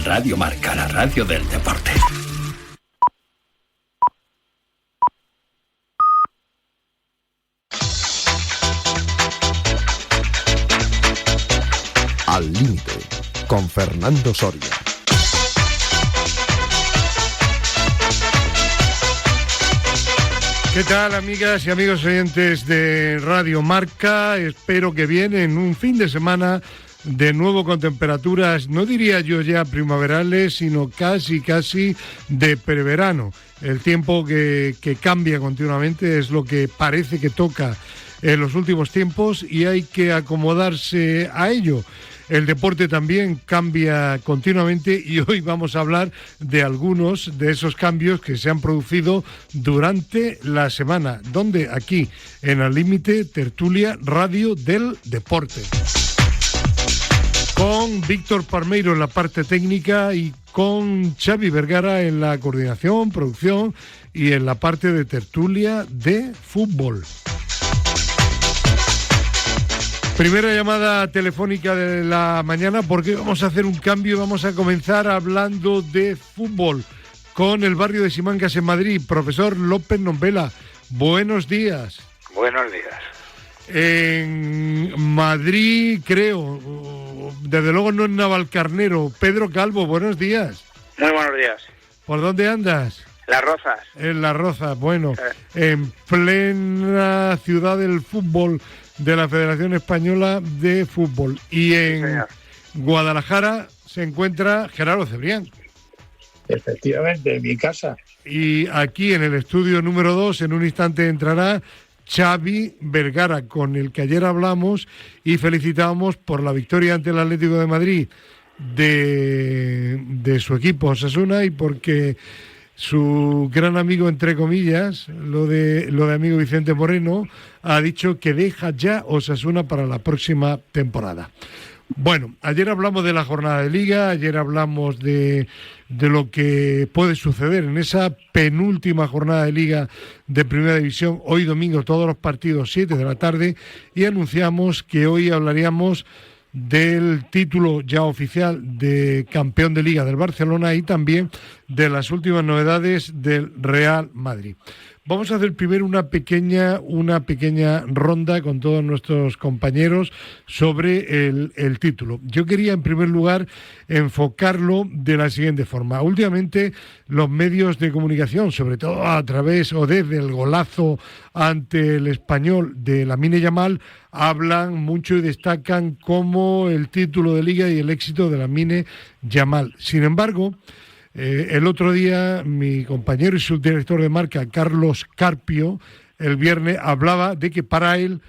Radio Marca, la radio del deporte. Al límite, con Fernando Soria. ¿Qué tal, amigas y amigos oyentes de Radio Marca? Espero que bien en un fin de semana de nuevo con temperaturas, no diría yo ya primaverales, sino casi de preverano. El tiempo que cambia continuamente es lo que parece que toca en los últimos tiempos y hay que acomodarse a ello. El deporte también cambia continuamente y hoy vamos a hablar de algunos de esos cambios que se han producido durante la semana, donde aquí en Al Límite, tertulia Radio del Deporte. Con Víctor Palmeiro en la parte técnica y con Xavi Vergara en la coordinación, producción y en la parte de tertulia de fútbol. Primera llamada telefónica de la mañana porque vamos a hacer un cambio y vamos a comenzar hablando de fútbol con el barrio de Simancas en Madrid. Profesor López Nombela, buenos días. Buenos días. En Madrid, creo, desde luego no en Navalcarnero. Pedro Calvo, buenos días. Muy buenos días. ¿Por dónde andas? Las Rozas. En Las Rozas, bueno, en plena ciudad del fútbol de la Federación Española de Fútbol. Y en Guadalajara se encuentra Gerardo Cebrián. Efectivamente, en mi casa. Y aquí en el estudio número 2, en un instante entrará Xavi Vergara, con el que ayer hablamos y felicitábamos por la victoria ante el Atlético de Madrid de su equipo Osasuna y porque su gran amigo, entre comillas, lo de amigo Vicente Moreno, ha dicho que deja ya Osasuna para la próxima temporada. Bueno, ayer hablamos de la jornada de Liga, ayer hablamos de lo que puede suceder en esa penúltima jornada de Liga de Primera División, hoy domingo todos los partidos 7 de la tarde, y anunciamos que hoy hablaríamos del título ya oficial de campeón de Liga del Barcelona y también de las últimas novedades del Real Madrid. Vamos a hacer primero una pequeña ronda con todos nuestros compañeros sobre el título. Yo quería, en primer lugar, enfocarlo de la siguiente forma. Últimamente, los medios de comunicación, sobre todo a través o desde el golazo ante el Español de Lamine Yamal, hablan mucho y destacan como el título de Liga y el éxito de Lamine Yamal. Sin embargo, el otro día mi compañero y subdirector de marca, Carlos Carpio, el viernes hablaba de que para él,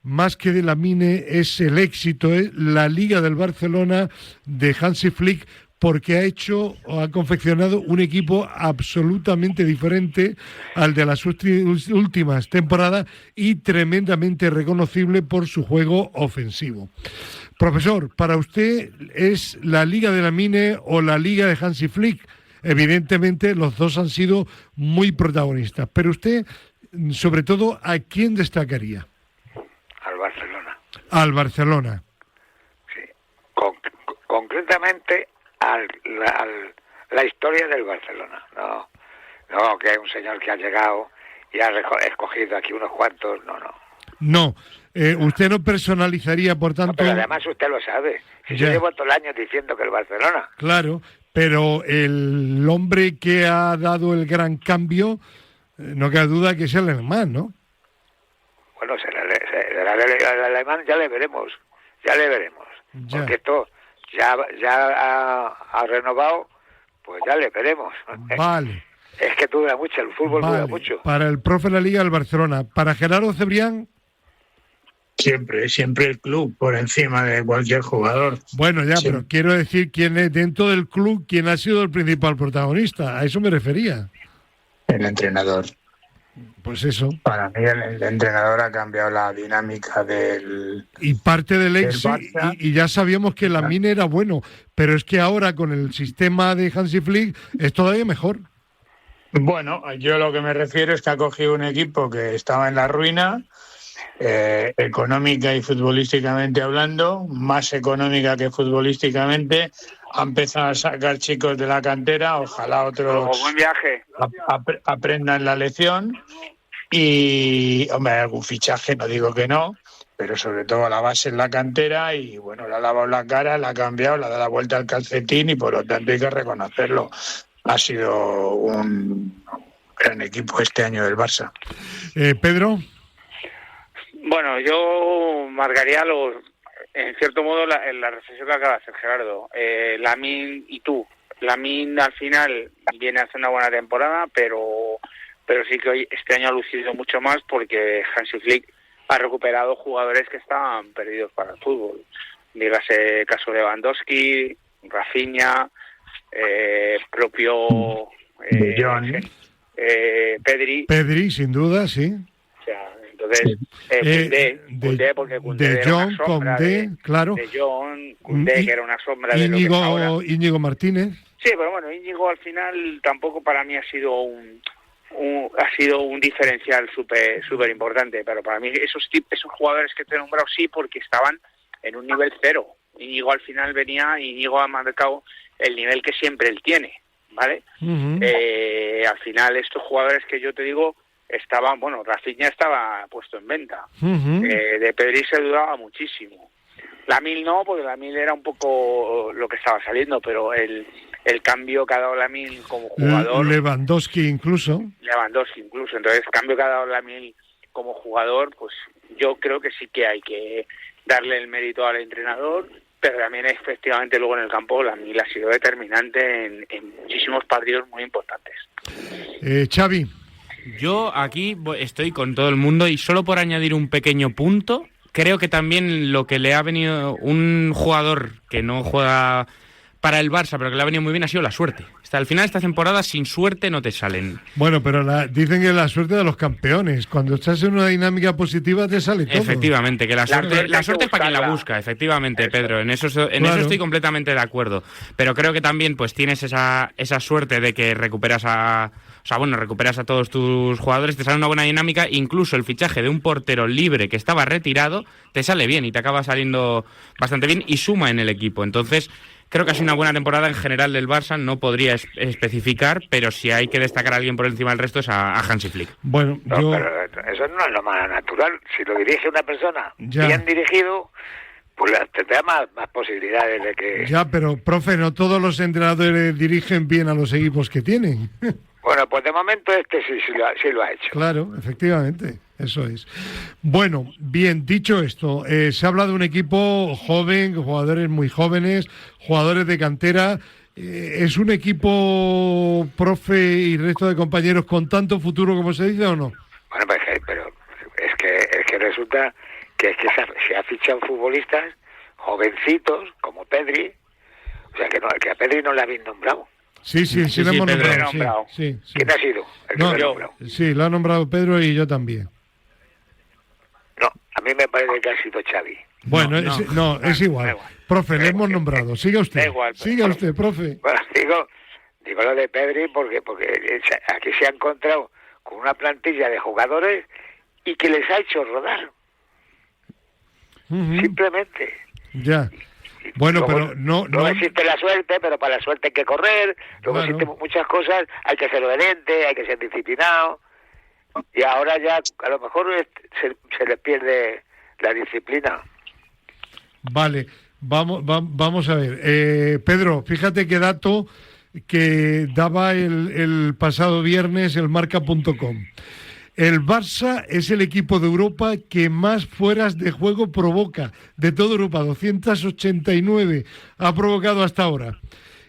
más que de Lamine, es el éxito, es la Liga del Barcelona de Hansi Flick, porque ha confeccionado un equipo absolutamente diferente al de las últimas temporadas y tremendamente reconocible por su juego ofensivo. Profesor, para usted, ¿es la Liga de Lamine o la Liga de Hansi Flick? Evidentemente, los dos han sido muy protagonistas, pero usted, sobre todo, ¿a quién destacaría? Al Barcelona. Al Barcelona. Sí. Concretamente, la historia del Barcelona. No, que hay un señor que ha llegado y ha escogido aquí unos cuantos, no. Usted no personalizaría, por tanto... No, pero además usted lo sabe. Si yo llevo todo el año diciendo que el Barcelona... Claro, pero el hombre que ha dado el gran cambio, no queda duda que es el alemán, ¿no? Bueno, el alemán ya le veremos. Ya. Porque esto ya ha renovado, pues ya le veremos. Vale. Es que dura mucho, el fútbol dura mucho. Para el profe de la Liga del Barcelona. Para Gerardo Cebrián... Siempre el club por encima de cualquier jugador. Bueno, ya, pero quiero decir quién es dentro del club, quién ha sido el principal protagonista. A eso me refería. El entrenador. Pues eso. Para mí el entrenador ha cambiado la dinámica del... Y parte del éxito, y ya sabíamos que Lamine era bueno, pero es que ahora con el sistema de Hansi Flick es todavía mejor. Bueno, yo lo que me refiero es que ha cogido un equipo que estaba en la ruina, económica y futbolísticamente hablando, más económica que futbolísticamente, ha empezado a sacar chicos de la cantera, ojalá otros buen viaje. Aprendan la lección y, hombre, algún fichaje, no digo que no, pero sobre todo la base en la cantera y, bueno, le ha lavado la cara, la ha cambiado, le ha dado la vuelta al calcetín y, por lo tanto, hay que reconocerlo. Ha sido un gran equipo este año del Barça. Pedro. Bueno, yo marcaría en cierto modo la reflexión que acaba de hacer Gerardo. Lamine y tú. Lamine al final viene a hacer una buena temporada, pero sí que hoy este año ha lucido mucho más porque Hansi Flick ha recuperado jugadores que estaban perdidos para el fútbol. Dígase caso de Lewandowski, Rafinha, propio Pedri. Sin duda, sí. O sea, entonces, Koundé, porque Koundé de era John, una sombra claro. De John, Koundé, que era una sombra de lo que es ahora. Íñigo Martínez. Sí, pero bueno, Íñigo al final tampoco para mí ha sido un diferencial súper importante, pero para mí esos jugadores que te he nombrado sí, porque estaban en un nivel cero. Íñigo al final Íñigo ha marcado el nivel que siempre él tiene, ¿vale? Uh-huh. Al final estos jugadores que yo te digo estaban, bueno, Rafinha estaba puesto en venta. Uh-huh. De Pedri se dudaba muchísimo. Lamine no, porque Lamine era un poco lo que estaba saliendo, pero el cambio que ha dado Lamine como jugador... Lewandowski incluso. Entonces, el cambio que ha dado Lamine como jugador, pues yo creo que sí que hay que darle el mérito al entrenador, pero también efectivamente luego en el campo Lamine ha sido determinante en muchísimos partidos muy importantes. Xavi. Yo aquí estoy con todo el mundo y solo por añadir un pequeño punto, creo que también lo que le ha venido un jugador que no juega para el Barça, pero que le ha venido muy bien, ha sido la suerte. Hasta el final de esta temporada, sin suerte no te salen. Bueno, pero dicen que la suerte de los campeones. Cuando estás en una dinámica positiva te sale todo. Efectivamente, que la suerte es para quien la busca, efectivamente, eso. Pedro. En eso estoy completamente de acuerdo. Pero creo que también pues tienes esa suerte de que recuperas a todos tus jugadores, te sale una buena dinámica, incluso el fichaje de un portero libre que estaba retirado, te sale bien y te acaba saliendo bastante bien y suma en el equipo. Entonces, creo que ha sido una buena temporada en general del Barça, no podría especificar, pero si hay que destacar a alguien por encima del resto es a Hansi Flick. Bueno, pero eso no es lo más natural. Si lo dirige una persona bien dirigido, pues tendrá más posibilidades de que... Ya, pero, profe, no todos los entrenadores dirigen bien a los equipos que tienen. Bueno, pues de momento sí lo ha hecho. Claro, efectivamente, eso es. Bueno, bien, dicho esto, se habla de un equipo joven, jugadores muy jóvenes, jugadores de cantera. ¿Es un equipo, profe y resto de compañeros, con tanto futuro como se dice o no? Bueno, pues, pero es que resulta que se ha fichado futbolistas jovencitos como Pedri, o sea que a Pedri no le habéis nombrado. Sí, lo hemos nombrado. Sí. ¿Quién ha sido? Sí, lo ha nombrado Pedro y yo también. No, a mí me parece que ha sido Xavi. Bueno, es igual. Profe, le hemos nombrado. Siga usted. Usted, profe. Bueno, digo lo de Pedri porque aquí se ha encontrado con una plantilla de jugadores y que les ha hecho rodar. Uh-huh. Simplemente. Ya. Bueno, luego, pero no existe la suerte, pero para la suerte hay que correr. Luego existen muchas cosas, hay que ser obediente, hay que ser disciplinado. Y ahora ya a lo mejor se les pierde la disciplina. Vale, vamos a ver. Pedro, fíjate qué dato que daba el pasado viernes el marca.com. El Barça es el equipo de Europa que más fueras de juego provoca, de toda Europa, 289 ha provocado hasta ahora.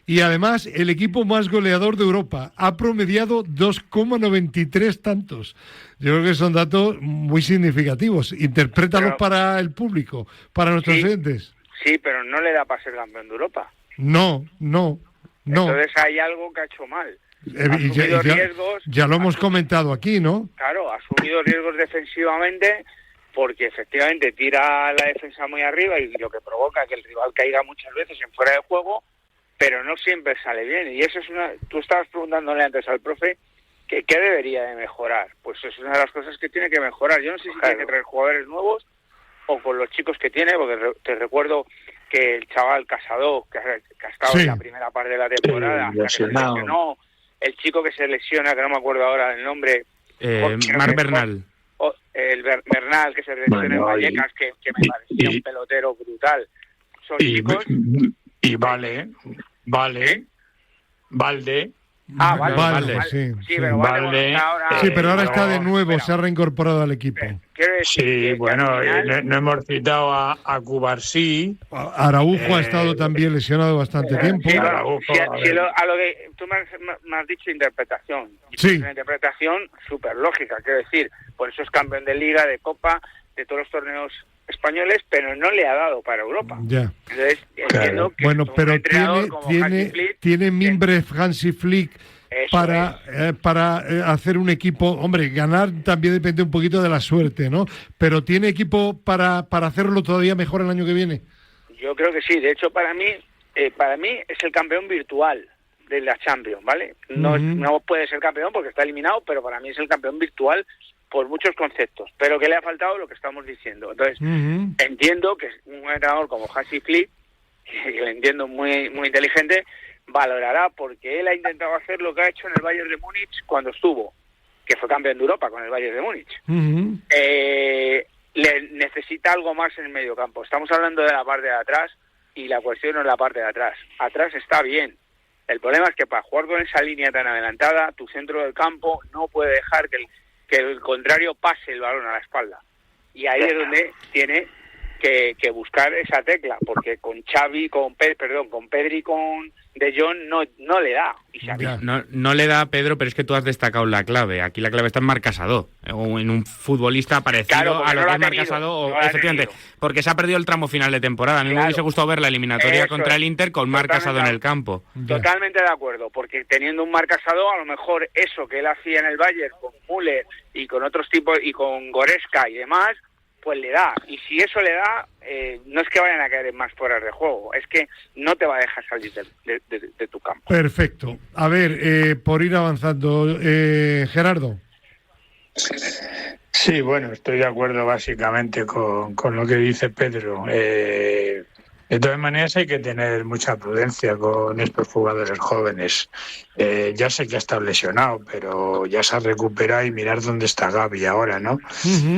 Y además, el equipo más goleador de Europa ha promediado 2,93 tantos. Yo creo que son datos muy significativos. Interprétalos para el público, para nuestros oyentes. Sí, pero no le da para ser campeón de Europa. No. Entonces hay algo que ha hecho mal. Riesgos, ya lo hemos comentado aquí, ¿no? Claro, ha asumido riesgos defensivamente porque efectivamente tira la defensa muy arriba y lo que provoca que el rival caiga muchas veces en fuera de juego, pero no siempre sale bien. Y eso es tú estabas preguntándole antes al profe ¿qué debería de mejorar? Pues es una de las cosas que tiene que mejorar. Yo no sé si tiene que traer jugadores nuevos o con los chicos que tiene, porque te recuerdo que el chaval Casado, que ha estado en la primera parte de la temporada, que se lesionó, el chico que se lesiona, que no me acuerdo ahora del nombre, Marc Bernal. El Bernal, que se lesiona en Vallecas, que me parecía un pelotero brutal. Son chicos... Y Valde. Valde, sí. Pero Valde ahora, pero ahora está de nuevo, se ha reincorporado al equipo. Sí, bueno, no hemos citado a Cubarsí. Araujo ha estado también lesionado bastante tiempo. Sí, a lo que tú me has dicho, interpretación. Sí. Una interpretación súper lógica, quiero decir, por eso es campeón de Liga, de Copa, de todos los torneos españoles, pero no le ha dado para Europa. Ya. Entonces, entiendo que pero tiene mimbres Hansi Flick para hacer un equipo. Hombre, ganar también depende un poquito de la suerte, ¿no? Pero tiene equipo para hacerlo todavía mejor el año que viene. Yo creo que sí. De hecho, para mí es el campeón virtual de la Champions, ¿vale? No puede ser campeón porque está eliminado, pero para mí es el campeón virtual por muchos conceptos, pero que le ha faltado lo que estamos diciendo. Entonces, entiendo que un entrenador como Hansi Flick, que le entiendo muy muy inteligente, valorará, porque él ha intentado hacer lo que ha hecho en el Bayern de Múnich cuando estuvo, que fue campeón de Europa con el Bayern de Múnich. Le necesita algo más en el medio campo. Estamos hablando de la parte de atrás y la cuestión no es la parte de atrás. Atrás está bien. El problema es que para jugar con esa línea tan adelantada, tu centro del campo no puede dejar que el contrario pase el balón a la espalda. Y ahí es donde tiene que buscar esa tecla, porque con Xavi, con Pedri y con De Jong no le da. No le da, Pedro, pero es que tú has destacado la clave. Aquí la clave está en Marc Casado, o en un futbolista parecido a lo que es Marc Casado, efectivamente, porque se ha perdido el tramo final de temporada. A mí me hubiese gustado ver la eliminatoria contra el Inter con Marc Casado en el campo. Totalmente de acuerdo, porque teniendo un Marc Casado, a lo mejor eso que él hacía en el Bayern con Müller y con otros tipos, y con Goretzka y demás, pues le da. Y si eso le da, no es que vayan a caer en más fueras de juego, es que no te va a dejar salir de tu campo. Perfecto. A ver, por ir avanzando, Gerardo. Sí, bueno, estoy de acuerdo básicamente con lo que dice Pedro. De todas maneras hay que tener mucha prudencia con estos jugadores jóvenes. Ya sé que ha estado lesionado, pero ya se ha recuperado, y mirar dónde está Gavi ahora, ¿no?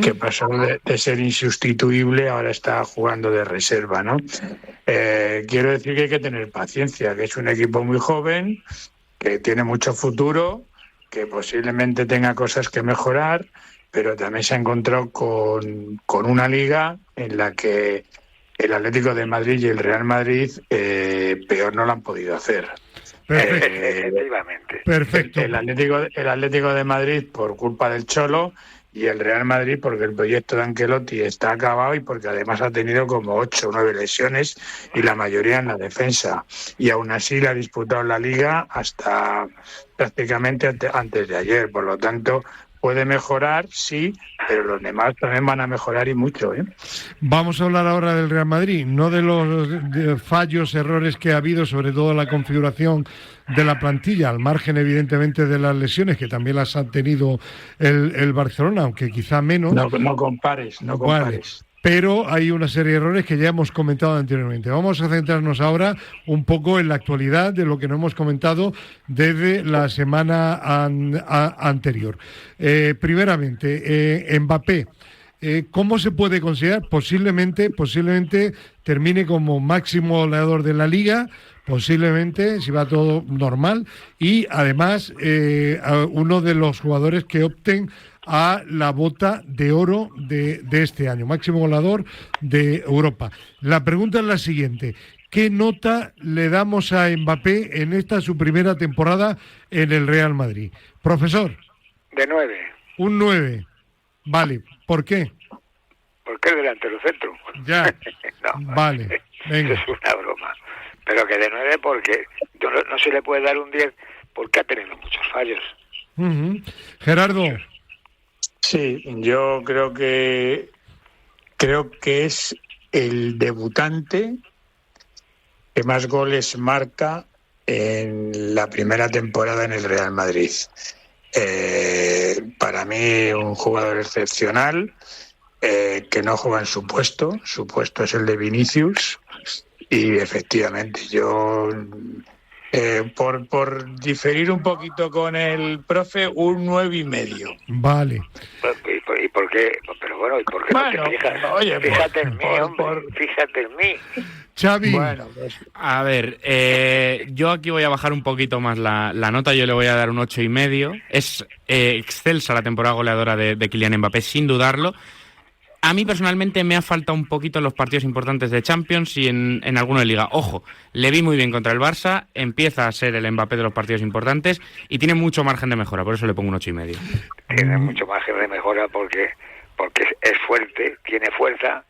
Que pasó de ser insustituible, ahora está jugando de reserva, ¿no? Quiero decir que hay que tener paciencia, que es un equipo muy joven, que tiene mucho futuro, que posiblemente tenga cosas que mejorar, pero también se ha encontrado con una liga en la que el Atlético de Madrid y el Real Madrid peor no lo han podido hacer. Perfecto. El Atlético de Madrid por culpa del Cholo, y el Real Madrid porque el proyecto de Ancelotti está acabado, y porque además ha tenido como 8 o 9 lesiones, y la mayoría en la defensa, y aún así le ha disputado la Liga hasta prácticamente antes de ayer. Por lo tanto, puede mejorar, sí, pero los demás también van a mejorar, y mucho, ¿eh? Vamos a hablar ahora del Real Madrid, no de los fallos, errores que ha habido, sobre todo en la configuración de la plantilla, al margen evidentemente de las lesiones, que también las ha tenido el Barcelona, aunque quizá menos. No compares. Vale. Pero hay una serie de errores que ya hemos comentado anteriormente. Vamos a centrarnos ahora un poco en la actualidad de lo que no hemos comentado desde la semana anterior. Primeramente, Mbappé. ¿Cómo se puede considerar? Posiblemente termine como máximo goleador de la Liga, posiblemente, si va todo normal, y además uno de los jugadores que opten a la bota de oro de este año, máximo goleador de Europa. La pregunta es la siguiente: ¿qué nota le damos a Mbappé en esta su primera temporada en el Real Madrid? Profesor. De 9. Un 9. Vale. ¿Por qué? Porque es delantero centro. Ya. No, vale. Venga. Es una broma. Pero que de 9 porque no se le puede dar un 10 porque ha tenido muchos fallos. Gerardo. Sí, yo creo que es el debutante que más goles marca en la primera temporada en el Real Madrid. Para mí un jugador excepcional, que no juega en su puesto es el de Vinicius, Y efectivamente, yo, por diferir un poquito con el profe, un 9,5. Vale. ¿Y por qué? Pero bueno, ¿y por qué bueno, no te fijas? Oye, fíjate en mí, hombre, fíjate en mí. Xavi. Bueno, pues, A ver, yo aquí voy a bajar un poquito más la nota, yo le voy a dar un 8,5. Es excelsa la temporada goleadora de Kylian Mbappé, sin dudarlo. A mí personalmente me ha faltado un poquito en los partidos importantes de Champions y en alguno de Liga. Ojo, le vi muy bien contra el Barça, empieza a ser el Mbappé de los partidos importantes y tiene mucho margen de mejora, por eso le pongo un 8,5. Tiene mucho margen de mejora porque es fuerte, tiene fuerza,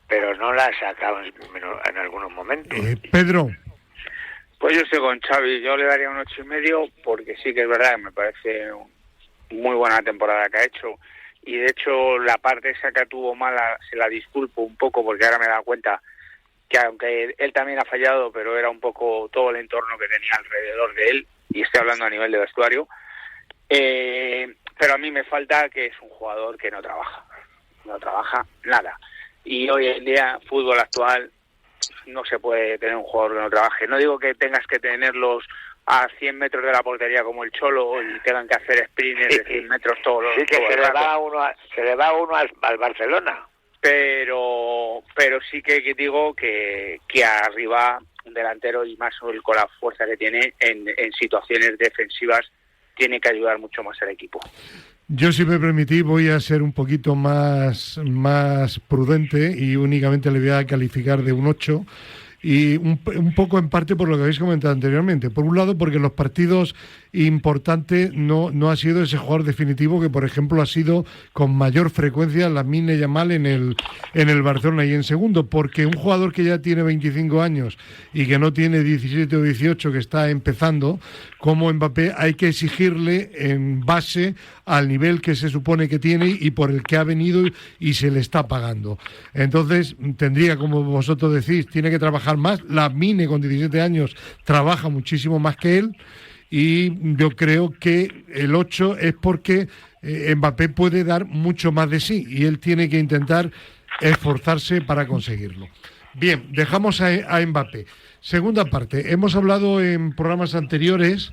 pero no la ha sacado en algunos momentos. Pedro. Pues yo estoy con Xavi, yo le daría un 8,5 porque sí que es verdad que me parece muy buena temporada que ha hecho. Y de hecho la parte esa que tuvo mala se la disculpo un poco porque ahora me he dado cuenta que aunque él también ha fallado, pero era un poco todo el entorno que tenía alrededor de él, y estoy hablando a nivel de vestuario, pero a mí me falta que es un jugador que no trabaja nada. Y hoy en día, fútbol actual, no se puede tener un jugador que no trabaje. No digo que tengas que tenerlos a 100 metros de la portería como el Cholo y tengan que hacer sprints de 100 metros todos los días. Sí, que se le va uno al Barcelona. Pero sí que digo que arriba un delantero, y más con la fuerza que tiene en situaciones defensivas, tiene que ayudar mucho más al equipo. Yo, si me permitís, voy a ser un poquito más prudente y únicamente le voy a calificar de un 8. Y un poco en parte por lo que habéis comentado anteriormente. Por un lado, porque en los partidos importantes no ha sido ese jugador definitivo que, por ejemplo, ha sido con mayor frecuencia Lamine Yamal en el Barcelona. Y en segundo, porque un jugador que ya tiene 25 años y que no tiene 17 o 18, que está empezando, como Mbappé, hay que exigirle en base al nivel que se supone que tiene y por el que ha venido y se le está pagando. Entonces, tendría, como vosotros decís, tiene que trabajar más. Lamine, con 17 años, trabaja muchísimo más que él, y yo creo que el 8 es porque Mbappé puede dar mucho más de sí y él tiene que intentar esforzarse para conseguirlo. Bien, dejamos a Mbappé. Segunda parte, hemos hablado en programas anteriores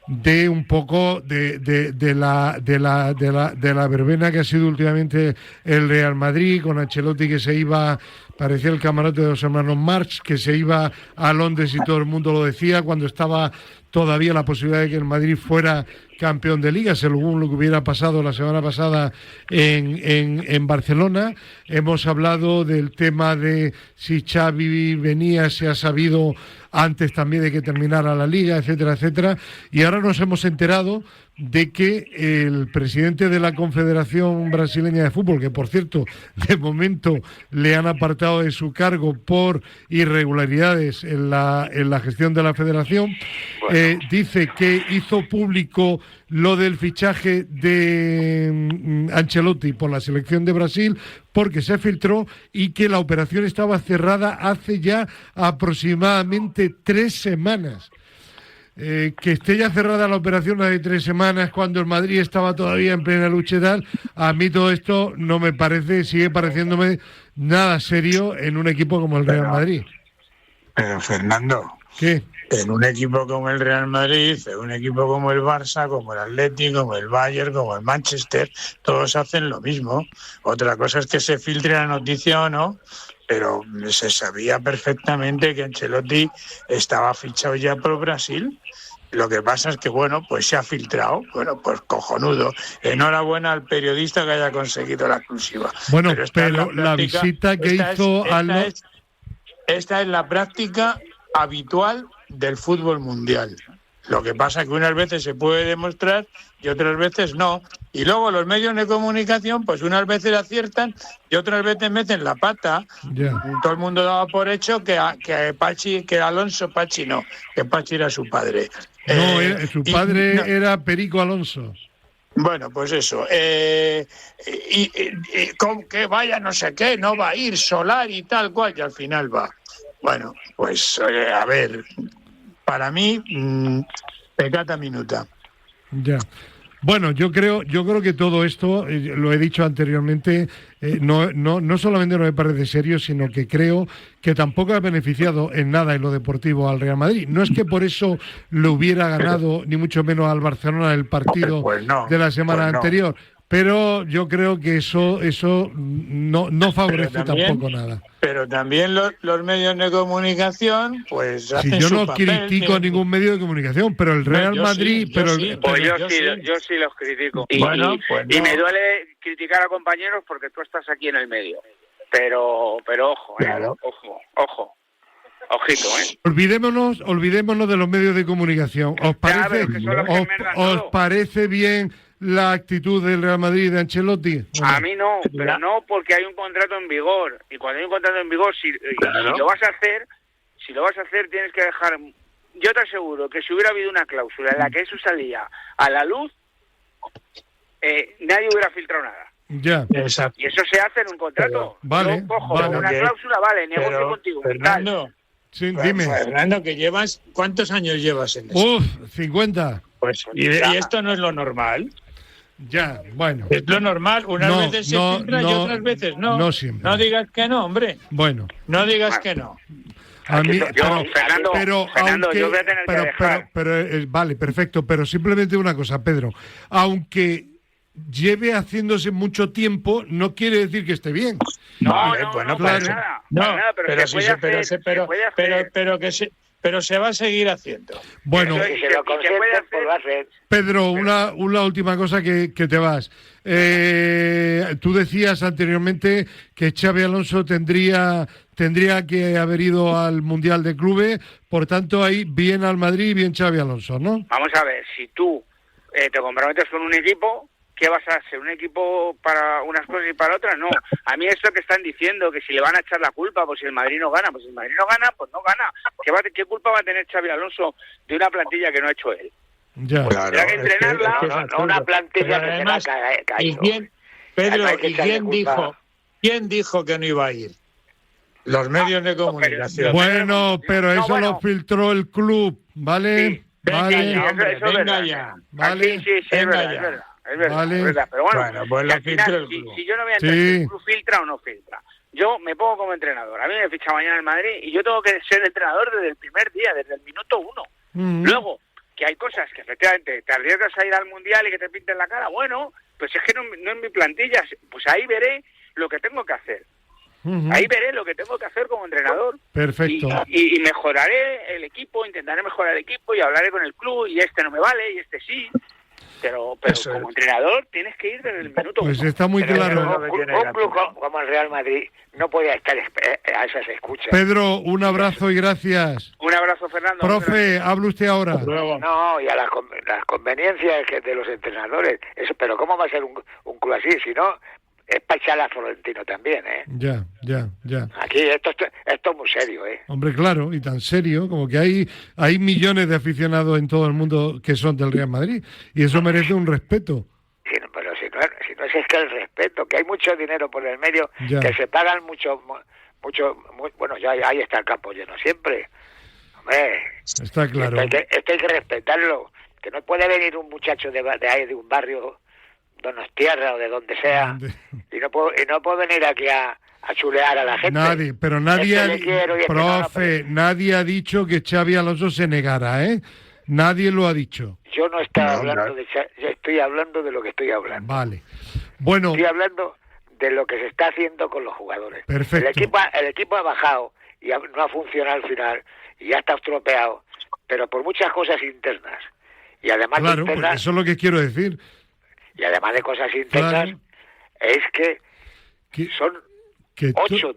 de un poco de la verbena que ha sido últimamente el Real Madrid, con Ancelotti que se iba, parecía el camarote de los hermanos Marx, que se iba a Londres y todo el mundo lo decía, cuando estaba todavía la posibilidad de que el Madrid fuera campeón de Liga, según lo que hubiera pasado la semana pasada en Barcelona. Hemos hablado del tema de si Xavi venía, se ha sabido antes también de que terminara la Liga, etcétera, etcétera. Y ahora nos hemos enterado de que el presidente de la Confederación Brasileña de Fútbol, que por cierto, de momento le han apartado de su cargo por irregularidades en la gestión de la federación, dice que hizo público lo del fichaje de Ancelotti por la selección de Brasil porque se filtró y que la operación estaba cerrada hace ya aproximadamente 3 semanas. Que esté ya cerrada la operación de 3 semanas cuando el Madrid estaba todavía en plena lucha y tal, a mí todo esto no me parece, sigue pareciéndome nada serio en un equipo como el Real Madrid. Pero Fernando, ¿qué? En un equipo como el Real Madrid, en un equipo como el Barça, como el Atlético, como el Bayern, como el Manchester, todos hacen lo mismo. Otra cosa es que se filtre la noticia o no, pero se sabía perfectamente que Ancelotti estaba fichado ya por Brasil. Lo que pasa es que, bueno, pues se ha filtrado. Bueno, pues cojonudo. Enhorabuena al periodista que haya conseguido la exclusiva. Bueno, pero la visita que hizo esta es la práctica habitual del fútbol mundial. Lo que pasa es que unas veces se puede demostrar y otras veces no. Y luego los medios de comunicación, pues unas veces aciertan y otras veces meten la pata. Yeah. Todo el mundo daba por hecho que Alonso Pachi no, que Pachi era su padre. No, su padre era Perico Alonso. Bueno, pues eso. Con que vaya no sé qué, no va a ir Solar y tal cual, y al final va. Bueno, pues a ver, para mí, peccata minuta. Ya. Bueno, yo creo que todo esto, lo he dicho anteriormente, no solamente no me parece serio, sino que creo que tampoco ha beneficiado en nada en lo deportivo al Real Madrid. No es que por eso lo hubiera ganado, ni mucho menos al Barcelona el partido de la semana anterior, pero yo creo que eso no favorece tampoco nada. Pero también los medios de comunicación, pues hacen yo no su papel, critico a ningún medio de comunicación, pero el Real Madrid... Yo sí los critico. Bueno, y me duele criticar a compañeros porque tú estás aquí en el medio. Pero ojo, claro. ojo. Ojito, Olvidémonos de los medios de comunicación. ¿Os parece bien la actitud del Real Madrid de Ancelotti? Bueno. A mí no, pero no porque hay un contrato en vigor. Y cuando hay un contrato en vigor, si lo vas a hacer, tienes que dejar... Yo te aseguro que si hubiera habido una cláusula en la que eso salía a la luz, nadie hubiera filtrado nada. Ya. Exacto. Y eso se hace en un contrato. Vale. Yo cojo una cláusula, negocio contigo. Fernando, sí, dime. Fernando, ¿cuántos años llevas en eso? 50. Pues, ¿y esto no es lo normal? Ya, bueno. Es lo normal. Unas veces se filtra y otras veces no. No siempre. No digas que no, hombre. Bueno. No digas que no. A mí, Fernando, yo voy a tener que dejar. Vale, perfecto. Pero simplemente una cosa, Pedro. Aunque lleve haciendo mucho tiempo, no quiere decir que esté bien. Pero se va a seguir haciendo. Bueno, lo hacer. Pedro, una última cosa que te vas. Tú decías anteriormente que Xabi Alonso tendría que haber ido al Mundial de Clubes, por tanto ahí bien al Madrid y bien Xabi Alonso, ¿no? Vamos a ver, si tú te comprometes con un equipo, ¿qué vas a hacer? ¿Un equipo para unas cosas y para otras? No. A mí esto que están diciendo, que si le van a echar la culpa, pues si el Madrid no gana, pues si el Madrid no gana, pues no gana. ¿Qué culpa va a tener Xabi Alonso de una plantilla que no ha hecho él? Ya. Claro, que entrenarla, no una plantilla que además, se ha caído. ¿Y quién dijo que no iba a ir? Los medios de comunicación. Bueno, pero eso lo filtró el club, ¿vale? Sí. Venga ya. ¿Vale? Sí, es verdad. Es verdad, pero bueno, pues al final, si yo no voy a entender si el club filtra o no filtra, yo me pongo como entrenador. A mí me ficha mañana el Madrid y yo tengo que ser entrenador desde el primer día, desde el minuto 1. Luego, que hay cosas que efectivamente te arriesgas a ir al Mundial y que te pinten la cara, bueno, pues es que no es mi plantilla, pues ahí veré lo que tengo que hacer. Ahí veré lo que tengo que hacer como entrenador. Perfecto. Y mejoraré el equipo, intentaré mejorar el equipo y hablaré con el club y este no me vale y este sí. Pero como entrenador tienes que ir desde el minuto 1. Pues está muy claro. Un club como el Real Madrid no puede estar a esas escuchas. Pedro, un abrazo y gracias. Un abrazo, Fernando. Profe, hable usted ahora. No, y a las conveniencias de los entrenadores. Pero ¿cómo va a ser un club así? Si no, es para echar a Florentino también, ¿eh? Ya. Aquí esto es muy serio, ¿eh? Hombre, claro, y tan serio como que hay millones de aficionados en todo el mundo que son del Real Madrid, y eso merece un respeto. Sí, pero si no es que el respeto, que hay mucho dinero por el medio, que se pagan mucho, bueno, ya ahí está el campo lleno siempre. Hombre, está claro. Esto hay que respetarlo, que no puede venir un muchacho de ahí, de un barrio Donostierra o de donde sea, y no puedo venir aquí a chulear a la gente. Nadie ha dicho que Xabi Alonso se negara, ¿eh? Nadie lo ha dicho. Yo no estaba hablando yo estoy hablando de lo que estoy hablando. Vale. Bueno. Estoy hablando de lo que se está haciendo con los jugadores. Perfecto. El equipo ha bajado y no ha funcionado al final y ya está estropeado, pero por muchas cosas internas. Y además claro, pues eso es lo que quiero decir. Y además de cosas internas, es que son 8.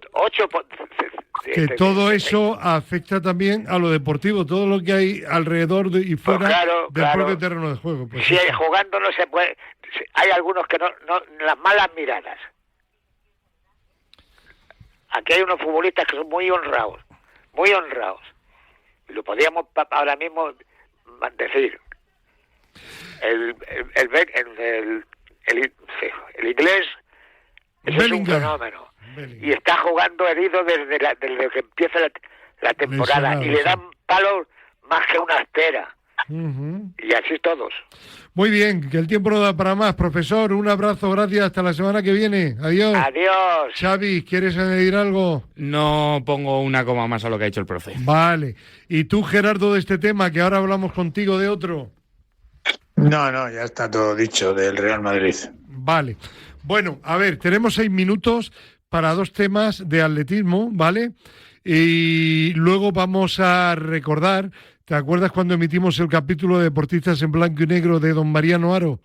Que todo eso afecta también a lo deportivo, todo lo que hay alrededor y fuera del propio terreno de juego. Pues si jugando no se puede, hay algunos que no las malas miradas. Aquí hay unos futbolistas que son muy honrados. Y lo podríamos ahora mismo decir. El inglés es un fenómeno y está jugando herido desde que empieza la temporada y le dan palos más que una estera Y así todos. Muy bien, que el tiempo no da para más. Profesor, un abrazo, gracias, hasta la semana que viene. Adiós. Adiós. Xavi, ¿quieres añadir algo? No pongo una coma más a lo que ha dicho el profe. Vale. ¿Y tú, Gerardo, de este tema, que ahora hablamos contigo de otro? No, ya está todo dicho del Real Madrid. Vale. Bueno, a ver, tenemos 6 minutos para 2 temas de atletismo, ¿vale? Y luego vamos a recordar, ¿te acuerdas cuando emitimos el capítulo de Deportistas en Blanco y Negro de don Mariano Aro?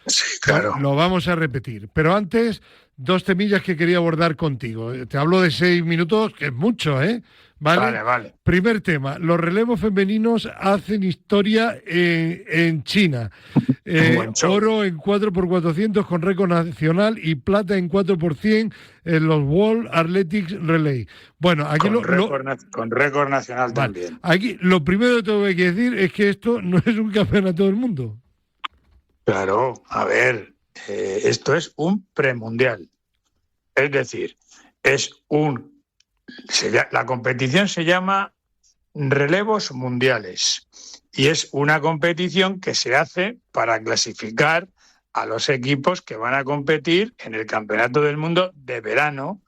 Sí, claro. Lo vamos a repetir. Pero antes, 2 temillas que quería abordar contigo. Te hablo de 6 minutos, que es mucho, ¿eh? Vale. Primer tema, los relevos femeninos hacen historia en China. Oro en 4x400 con récord nacional y plata en 4x100 en los World Athletics Relay. Bueno, aquí con récord nacional también. Aquí lo primero que tengo que decir es que esto no es un campeonato del mundo. Claro, a ver, esto es un premundial. Es decir, la competición se llama relevos mundiales y es una competición que se hace para clasificar a los equipos que van a competir en el Campeonato del Mundo de verano,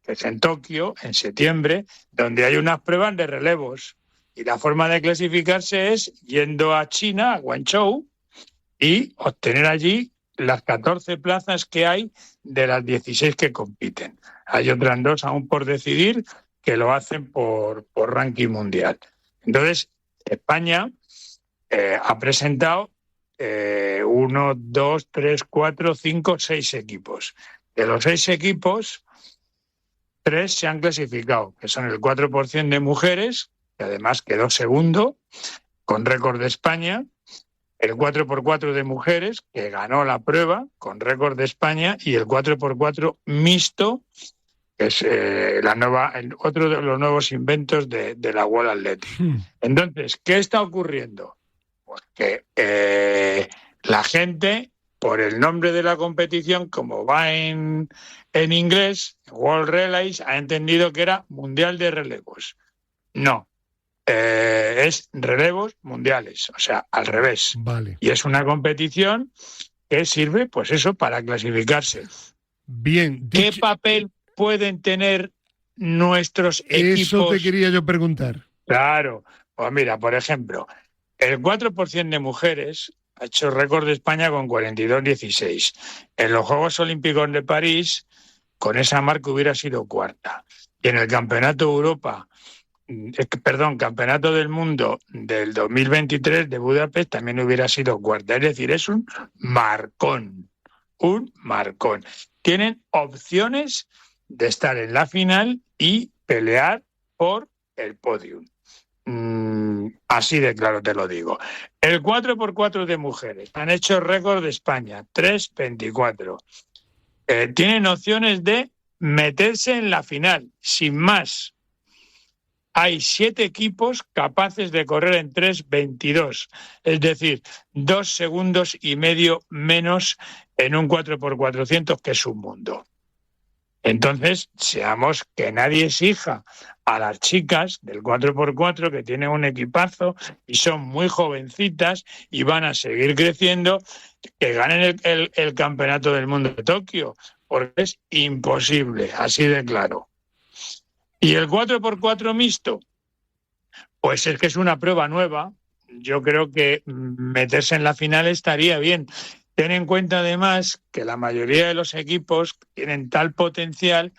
que es en Tokio, en septiembre, donde hay unas pruebas de relevos. Y la forma de clasificarse es yendo a China, a Guangzhou, y obtener allí las 14 plazas que hay de las 16 que compiten. Hay otras 2 aún por decidir que lo hacen por ranking mundial. Entonces, España ha presentado 1, 2, 3, 4, 5, 6 equipos. De los 6 equipos, 3 se han clasificado, que son el 4% de mujeres, que además quedó segundo, con récord de España, el 4x4 de mujeres, que ganó la prueba con récord de España, y el 4x4 mixto, que es otro de los nuevos inventos de la World Athletics. Entonces, ¿qué está ocurriendo? Pues que la gente, por el nombre de la competición, como va en inglés, World Relays, ha entendido que era Mundial de Relevos. No. Es relevos mundiales, o sea, al revés. Vale. Y es una competición que sirve, pues eso, para clasificarse. Bien. ¿Qué papel pueden tener nuestros equipos? Eso te quería yo preguntar. Claro. Pues mira, por ejemplo, el 4% de mujeres ha hecho récord de España con 42.16. En los Juegos Olímpicos de París, con esa marca hubiera sido cuarta. Y en el Campeonato del Mundo del 2023 de Budapest también hubiera sido cuarta. Es decir, es un marcón. Tienen opciones de estar en la final y pelear por el podium. Así de claro te lo digo. El 4x4 de mujeres han hecho récord de España, 3.24. Tienen opciones de meterse en la final, sin más. Hay 7 equipos capaces de correr en 3.22, es decir, 2 segundos y medio menos en un 4x400, que es un mundo. Entonces, seamos que nadie exija a las chicas del 4x4, que tienen un equipazo y son muy jovencitas y van a seguir creciendo, que ganen el Campeonato del Mundo de Tokio, porque es imposible, así de claro. ¿Y el 4x4 mixto? Pues es que es una prueba nueva. Yo creo que meterse en la final estaría bien. Ten en cuenta además que la mayoría de los equipos tienen tal potencial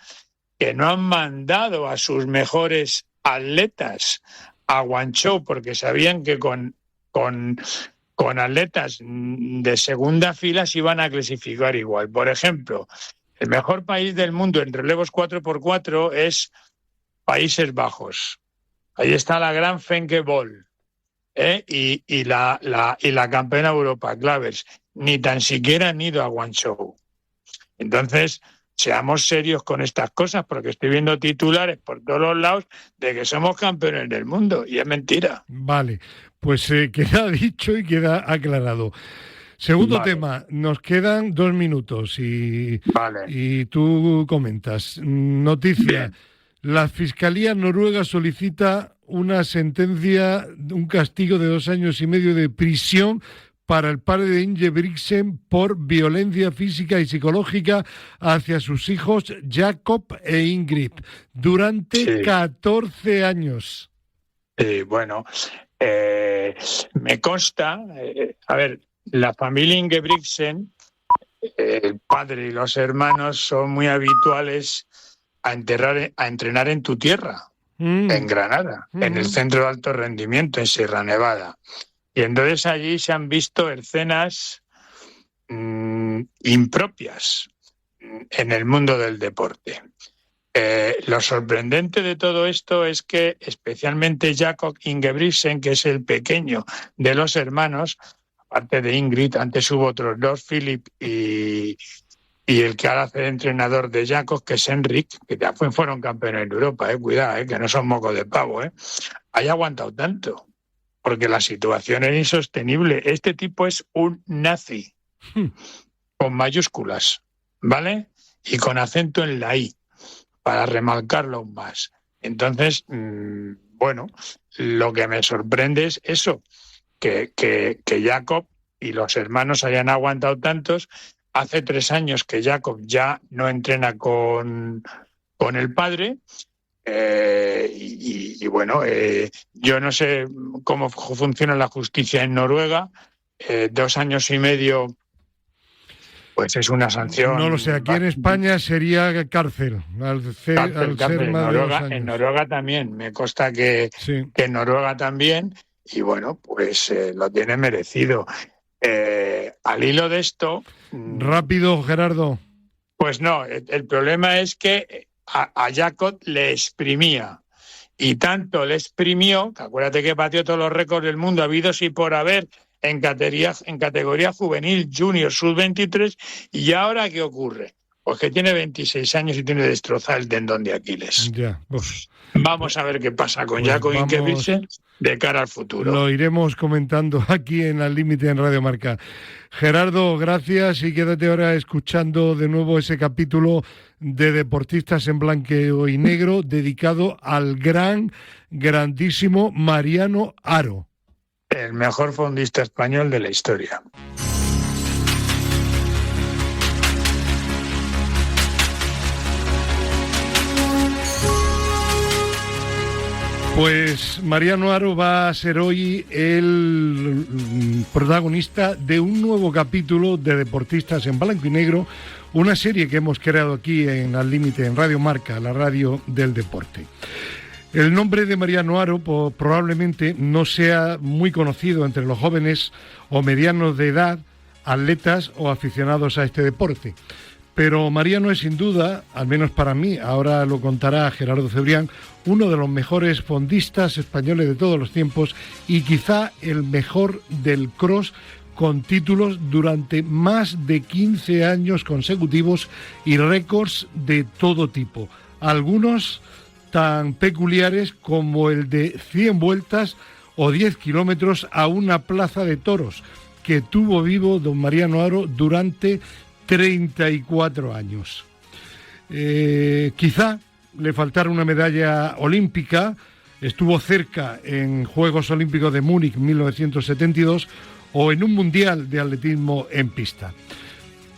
que no han mandado a sus mejores atletas a Guangzhou, porque sabían que con atletas de segunda fila se iban a clasificar igual. Por ejemplo, el mejor país del mundo en relevos 4x4 es Países Bajos. Ahí está la gran Femke Bol, y la campeona Europa, Clavers. Ni tan siquiera han ido a Guangzhou. Entonces, seamos serios con estas cosas, porque estoy viendo titulares por todos los lados de que somos campeones del mundo, y es mentira. Vale, pues queda dicho y queda aclarado. Segundo tema, nos quedan 2 minutos y tú comentas. Noticia. Bien. La Fiscalía noruega solicita una sentencia, un castigo de 2 años y medio de prisión para el padre de Ingebrigtsen por violencia física y psicológica hacia sus hijos Jacob e Ingrid durante 14 años. Bueno, me consta, a ver, la familia Ingebrigtsen, el padre y los hermanos son muy habituales a entrenar en tu tierra, en Granada, en el Centro de Alto Rendimiento, en Sierra Nevada. Y entonces allí se han visto escenas impropias en el mundo del deporte. Lo sorprendente de todo esto es que especialmente Jacob Ingebrigtsen, que es el pequeño de los hermanos, aparte de Ingrid, antes hubo otros dos, Philip y el que ahora hace entrenador de Jacob, que es Enric, que ya fueron campeones en Europa, cuidado, que no son mocos de pavo, haya aguantado tanto. Porque la situación era insostenible. Este tipo es un nazi, con mayúsculas, ¿vale? Y con acento en la I, para remarcarlo aún más. Entonces, bueno, lo que me sorprende es eso, que Jacob y los hermanos hayan aguantado tantos. Hace 3 años que Jacob ya no entrena con el padre. Y bueno, yo no sé cómo funciona la justicia en Noruega. 2 años y medio, pues es una sanción. No lo sé, aquí en España sería cárcel. Cárcel. En Noruega también, me consta que en Noruega también, y bueno, pues lo tiene merecido. Al hilo de esto... Rápido, Gerardo. Pues no, el problema es que a Jacob le exprimía, y tanto le exprimió, que acuérdate que batió todos los récords del mundo habidos y por haber en categoría juvenil, junior, sub-23, y ahora ¿qué ocurre? Pues que tiene 26 años y tiene destrozado el tendón de Aquiles. Ya, pues, vamos a ver qué pasa con Jacob Ingebrigtsen de cara al futuro. Lo iremos comentando aquí en Al Límite en Radio Marca. Gerardo, gracias, y quédate ahora escuchando de nuevo ese capítulo de Deportistas en Blanco y Negro dedicado al grandísimo Mariano Haro. El mejor fondista español de la historia. Pues Mariano Haro va a ser hoy el protagonista de un nuevo capítulo de Deportistas en Blanco y Negro, una serie que hemos creado aquí en Al Límite, en Radio Marca, la radio del deporte. El nombre de Mariano Haro probablemente no sea muy conocido entre los jóvenes o medianos de edad, atletas o aficionados a este deporte. Pero Mariano es sin duda, al menos para mí, ahora lo contará Gerardo Cebrián, uno de los mejores fondistas españoles de todos los tiempos y quizá el mejor del cross, con títulos durante más de 15 años consecutivos y récords de todo tipo. Algunos tan peculiares como el de 100 vueltas o 10 kilómetros a una plaza de toros, que tuvo vivo don Mariano Haro durante 34 años. Quizá le faltara una medalla olímpica, estuvo cerca en Juegos Olímpicos de Múnich 1972 o en un Mundial de Atletismo en pista.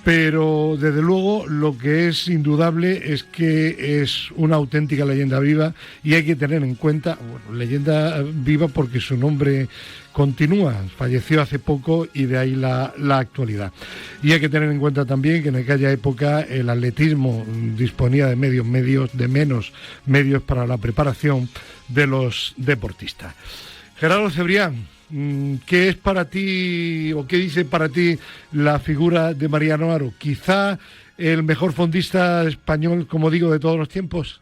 Pero desde luego lo que es indudable es que es una auténtica leyenda viva y hay que tener en cuenta, bueno, leyenda viva porque su nombre continúa, falleció hace poco y de ahí la actualidad. Y hay que tener en cuenta también que en aquella época el atletismo disponía de menos medios para la preparación de los deportistas. Gerardo Cebrián, ¿qué es para ti o qué dice para ti la figura de Mariano Haro? ¿Quizá el mejor fondista español, como digo, de todos los tiempos?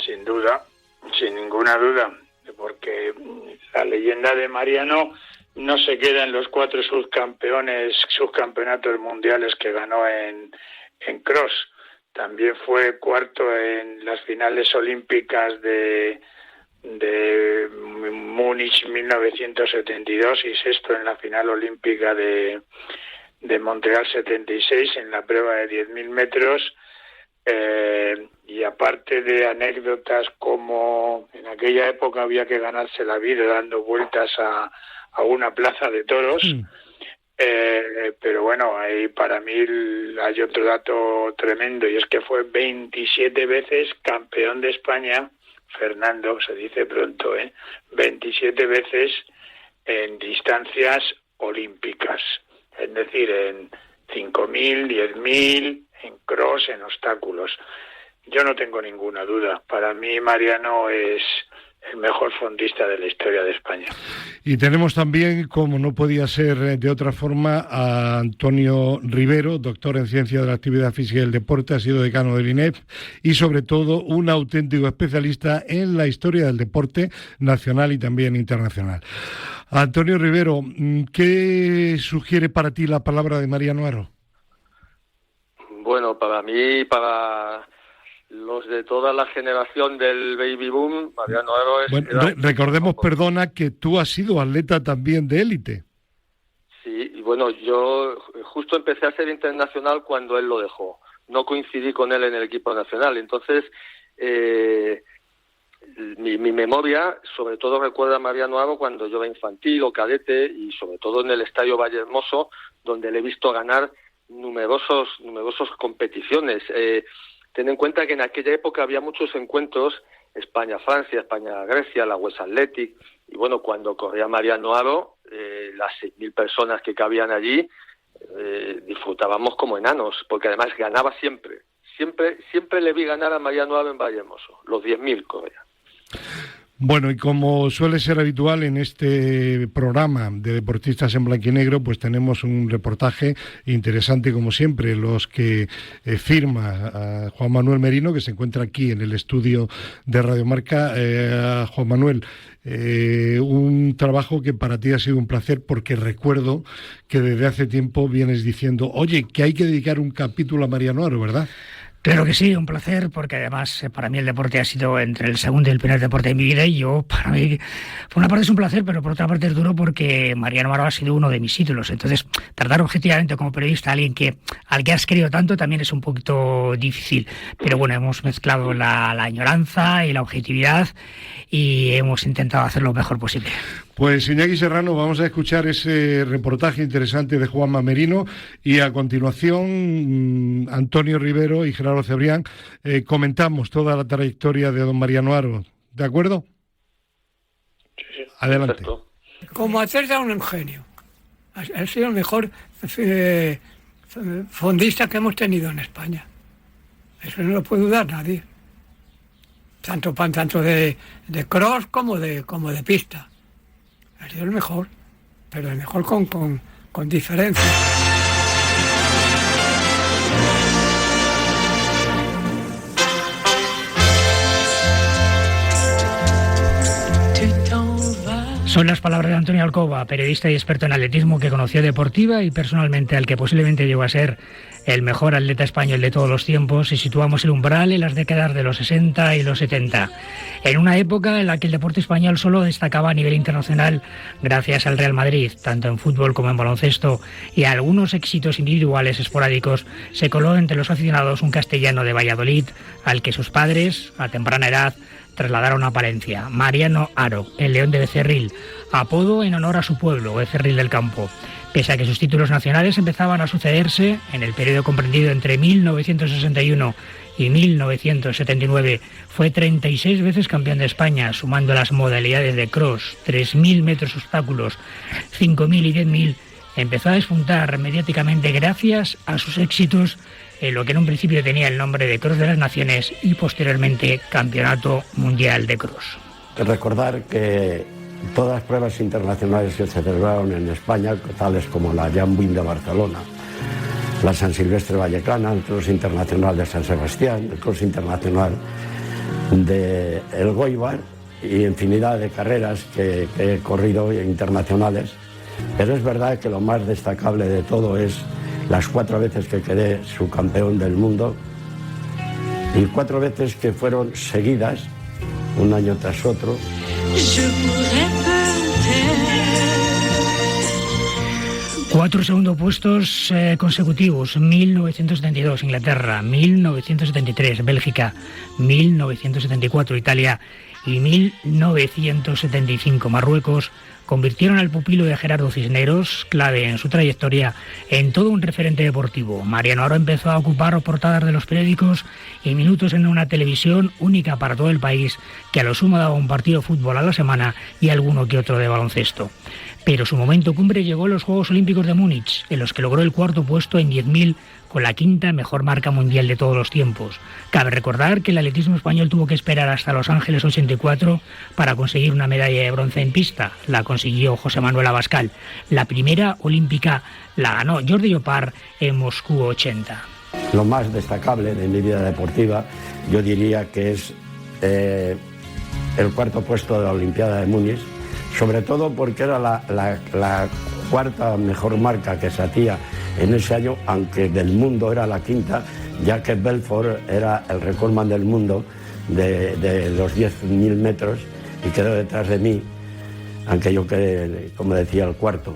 Sin duda, sin ninguna duda, porque la leyenda de Mariano no se queda en los 4 subcampeonatos mundiales que ganó en cross. También fue cuarto en las finales olímpicas de Múnich 1972 y sexto en la final olímpica de Montreal 76 en la prueba de 10.000 metros. Y aparte de anécdotas como en aquella época había que ganarse la vida dando vueltas a una plaza de toros, pero bueno, ahí para mí hay otro dato tremendo, y es que fue 27 veces campeón de España, Fernando, se dice pronto, 27 veces en distancias olímpicas, es decir, en 5.000, 10.000, en cross, en obstáculos. Yo no tengo ninguna duda. Para mí, Mariano es el mejor fondista de la historia de España. Y tenemos también, como no podía ser de otra forma, a Antonio Rivero, doctor en Ciencia de la Actividad Física y el Deporte, ha sido decano del INEF y, sobre todo, un auténtico especialista en la historia del deporte nacional y también internacional. Antonio Rivero, ¿qué sugiere para ti la palabra de Mariano Haro? Bueno, para mí, para los de toda la generación del baby boom, Mariano Haro es... Bueno, recordemos, perdona, que tú has sido atleta también de élite. Sí, y bueno, yo justo empecé a ser internacional cuando él lo dejó. No coincidí con él en el equipo nacional. Entonces, mi memoria, sobre todo recuerda a Mariano Haro cuando yo era infantil o cadete, y sobre todo en el Estadio Vallehermoso, donde le he visto ganar numerosos competiciones. Ten en cuenta que en aquella época había muchos encuentros, España-Francia, España-Grecia, la West Athletic, y bueno, cuando corría Mariano Haro, las 6.000 personas que cabían allí, disfrutábamos como enanos, porque además ganaba siempre le vi ganar a Mariano Haro en Vallehermoso, los 10.000 corría. Bueno, y como suele ser habitual en este programa de Deportistas en Blanco y Negro, pues tenemos un reportaje interesante, como siempre, los que firma a Juan Manuel Merino, que se encuentra aquí en el estudio de Radio Marca. Juan Manuel, un trabajo que para ti ha sido un placer, porque recuerdo que desde hace tiempo vienes diciendo, oye, que hay que dedicar un capítulo a Mariano Haro, ¿verdad? Claro que sí, un placer, porque además para mí el deporte ha sido entre el segundo y el primer deporte de mi vida, y para mí, por una parte es un placer, pero por otra parte es duro, porque Mariano Haro ha sido uno de mis ídolos. Entonces, tratar objetivamente como periodista a alguien al que has querido tanto también es un poquito difícil. Pero bueno, hemos mezclado la añoranza y la objetividad y hemos intentado hacer lo mejor posible. Pues Iñaki Serrano, vamos a escuchar ese reportaje interesante de Juanma Merino, y a continuación Antonio Rivero y Gerardo Cebrián comentamos toda la trayectoria de don Mariano Haro. ¿De acuerdo? Sí. Adelante. Perfecto. Como atleta, un genio. Ha sido el mejor fondista que hemos tenido en España. Eso no lo puede dudar nadie. Tanto de cross como de pista. Ha sido el mejor, pero el mejor con diferencia. Son las palabras de Antonio Alcoba, periodista y experto en atletismo que conoció deportiva y personalmente al que posiblemente llegó a ser el mejor atleta español de todos los tiempos, si situamos el umbral en las décadas de los 60 y los 70, en una época en la que el deporte español solo destacaba a nivel internacional gracias al Real Madrid, tanto en fútbol como en baloncesto, y a algunos éxitos individuales esporádicos. Se coló entre los aficionados un castellano de Valladolid al que sus padres, a temprana edad, trasladaron a Palencia, Mariano Haro, el León de Becerril, apodo en honor a su pueblo, Becerril del Campo. Pese a que sus títulos nacionales empezaban a sucederse en el periodo comprendido entre 1961 y 1979, fue 36 veces campeón de España, sumando las modalidades de cross, 3.000 metros obstáculos, 5.000 y 10.000, empezó a despuntar mediáticamente gracias a sus éxitos en lo que en un principio tenía el nombre de Cross de las Naciones y posteriormente Campeonato Mundial de Cross. Recordar que todas las pruebas internacionales que se celebraron en España, tales como la Jam Win de Barcelona, la San Silvestre Vallecana, el Cross Internacional de San Sebastián, el Cross Internacional de El Goibar y infinidad de carreras que he corrido internacionales. Pero es verdad que lo más destacable de todo es las 4 veces que quedé subcampeón del mundo y 4 veces que fueron seguidas, un año tras otro. 4 segundos puestos consecutivos: 1972 Inglaterra, 1973 Bélgica, 1974 Italia y 1975 Marruecos convirtieron al pupilo de Gerardo Cisneros, clave en su trayectoria, en todo un referente deportivo. Mariano Haro empezó a ocupar portadas de los periódicos y minutos en una televisión única para todo el país, que a lo sumo daba un partido de fútbol a la semana y alguno que otro de baloncesto. Pero su momento cumbre llegó en los Juegos Olímpicos de Múnich, en los que logró el 4º puesto en 10.000, con la 5ª mejor marca mundial de todos los tiempos. Cabe recordar que el atletismo español tuvo que esperar hasta Los Ángeles 84 para conseguir una medalla de bronce en pista. La consiguió José Manuel Abascal. La primera olímpica la ganó Jordi Llopart en Moscú 80. Lo más destacable de mi vida deportiva, yo diría que es el 4º puesto de la Olimpiada de Múnich, sobre todo porque era la 4ª mejor marca que se hacía en ese año, aunque del mundo era la 5ª, ya que Belfort era el recordman del mundo de los 10.000 metros y quedó detrás de mí, aunque yo quedé, como decía, el 4º.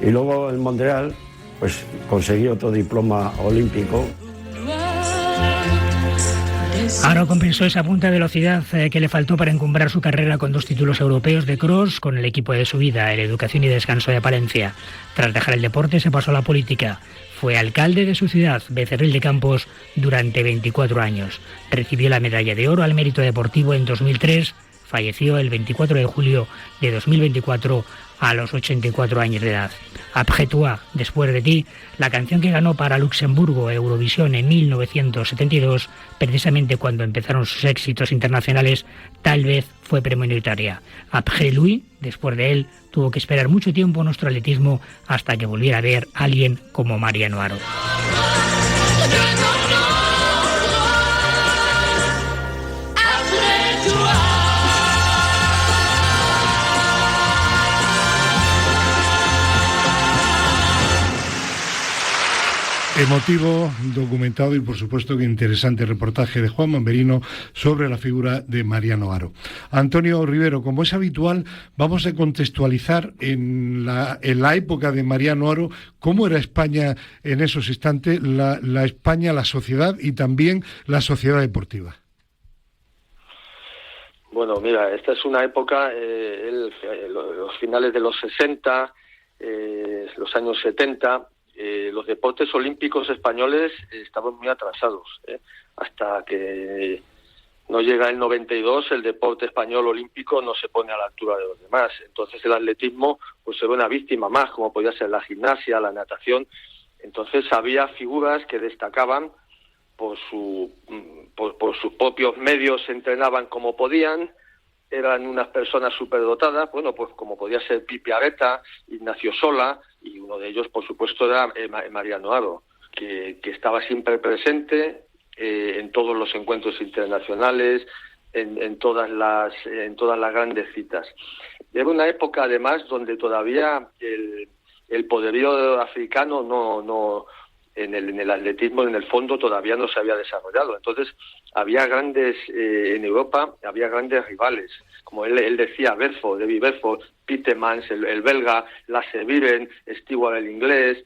Y luego en Montreal pues conseguí otro diploma olímpico. Haro compensó esa punta de velocidad que le faltó para encumbrar su carrera con 2 títulos europeos de cross con el equipo de su vida, el Educación y Descanso de Palencia. Tras dejar el deporte se pasó a la política. Fue alcalde de su ciudad, Becerril de Campos, durante 24 años. Recibió la medalla de oro al mérito deportivo en 2003. Falleció el 24 de julio de 2024 a los 84 años de edad. Après toi, después de ti, la canción que ganó para Luxemburgo Eurovisión en 1972, precisamente cuando empezaron sus éxitos internacionales, tal vez fue premonitoria. Après lui, después de él, tuvo que esperar mucho tiempo nuestro atletismo hasta que volviera a ver a alguien como Mariano Haro. Emotivo, documentado y por supuesto que interesante reportaje de Juan Mamberino sobre la figura de Mariano Haro. Antonio Rivero, como es habitual, vamos a contextualizar en la época de Mariano Haro cómo era España en esos instantes, la España, la sociedad y también la sociedad deportiva. Bueno, mira, esta es una época, los finales de los 60, los años 70, los deportes olímpicos españoles estaban muy atrasados, hasta que no llega el 92, el deporte español olímpico no se pone a la altura de los demás. Entonces el atletismo pues era una víctima más, como podía ser la gimnasia, la natación. Entonces había figuras que destacaban por sus propios medios, se entrenaban como podían, eran unas personas superdotadas, bueno, pues como podía ser Pipi Areta, Ignacio Sola, y uno de ellos, por supuesto, era Mariano Haro, que estaba siempre presente en todos los encuentros internacionales, en todas las grandes citas. Era una época, además, donde todavía el poderío africano no en el atletismo, en el fondo, todavía no se había desarrollado. Entonces, había en Europa, había grandes rivales, como él decía, David Belfort, Pietemans, el belga, Lasse Viren, Stewart el inglés,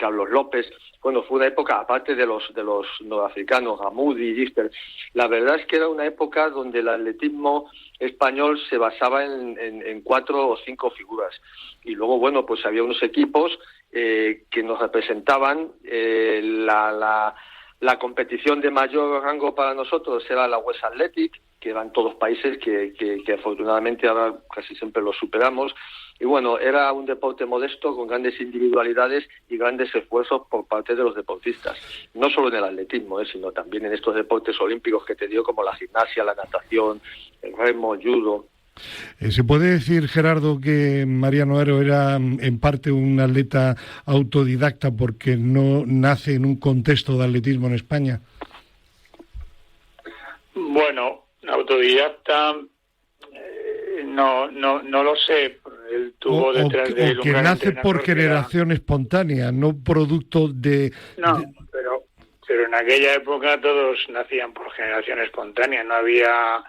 Carlos López. Bueno, fue una época, aparte de los nordafricanos, Hamoudi, Gister. La verdad es que era una época donde el atletismo español se basaba en 4 o 5 figuras. Y luego, bueno, pues había unos equipos que nos representaban. La competición de mayor rango para nosotros era la West Athletic, que eran todos países que afortunadamente ahora casi siempre los superamos. Y bueno, era un deporte modesto con grandes individualidades y grandes esfuerzos por parte de los deportistas. No solo en el atletismo, sino también en estos deportes olímpicos que te digo, como la gimnasia, la natación, el remo, el judo. ¿Se puede decir, Gerardo, que Mariano Haro era en parte un atleta autodidacta porque no nace en un contexto de atletismo en España? Bueno, autodidacta no lo sé. Él tuvo detrás de él un que gran nace por generación espontánea, no producto de... No, pero en aquella época todos nacían por generación espontánea, no había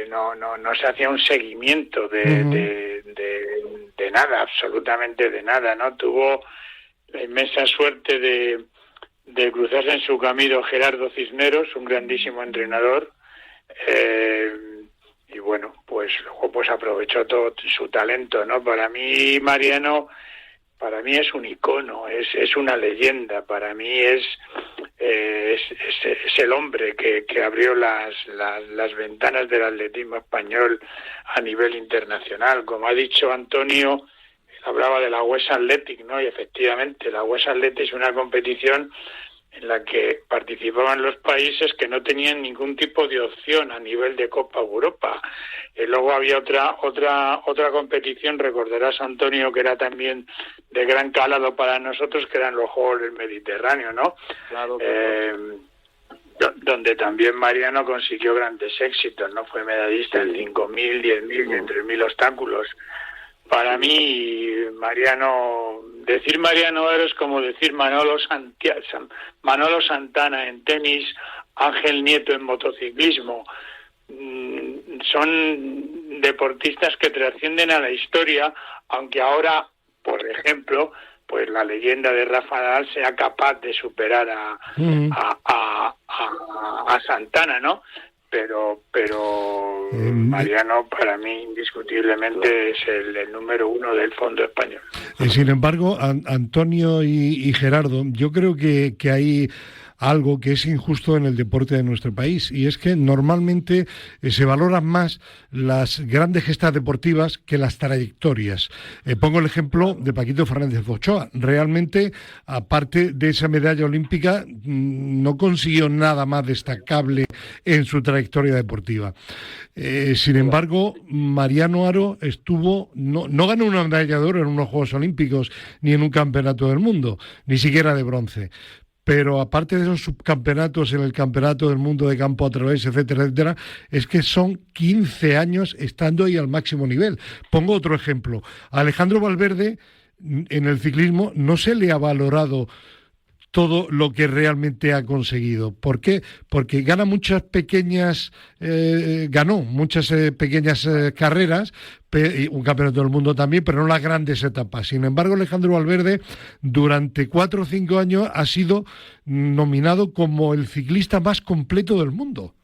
no se hacía un seguimiento de nada, absolutamente de nada, ¿no? Tuvo la inmensa suerte de cruzarse en su camino Gerardo Cisneros, un grandísimo entrenador, y bueno, pues luego pues aprovechó todo su talento, ¿no? Para mí Mariano, para mí es un icono, es una leyenda, para mí es el hombre que abrió las ventanas del atletismo español a nivel internacional. Como ha dicho Antonio, hablaba de la West Athletic, ¿no? Y efectivamente la West Athletic es una competición en la que participaban los países que no tenían ningún tipo de opción a nivel de Copa Europa. Luego había otra competición, recordarás, Antonio, que era también de gran calado para nosotros, que eran los Juegos del Mediterráneo, ¿no? Claro. Donde también Mariano consiguió grandes éxitos, ¿no? Fue medallista en 5.000, 10.000 y en 3.000 obstáculos. Para mí, decir Mariano Aro es como decir Manolo Santana en tenis, Ángel Nieto en motociclismo. Son deportistas que trascienden a la historia, aunque ahora, por ejemplo, pues la leyenda de Rafa Nadal sea capaz de superar a Santana, ¿no? Pero Mariano para mí indiscutiblemente es el número uno del fondo español. Sin embargo, Antonio y Gerardo, yo creo que hay algo que es injusto en el deporte de nuestro país, y es que normalmente se valoran más las grandes gestas deportivas que las trayectorias. Pongo el ejemplo de Paquito Fernández Ochoa. Realmente, aparte de esa medalla olímpica, no consiguió nada más destacable en su trayectoria deportiva. Sin embargo, Mariano Aro no ganó una medalla de oro en unos Juegos Olímpicos ni en un campeonato del mundo, ni siquiera de bronce. Pero aparte de esos subcampeonatos en el Campeonato del Mundo de Campo a través, etcétera, etcétera, es que son 15 años estando ahí al máximo nivel. Pongo otro ejemplo. A Alejandro Valverde, en el ciclismo, no se le ha valorado todo lo que realmente ha conseguido. ¿Por qué? Porque ganó muchas pequeñas carreras, un campeonato del mundo también, pero no las grandes etapas. Sin embargo, Alejandro Valverde durante 4 o 5 años ha sido nominado como el ciclista más completo del mundo.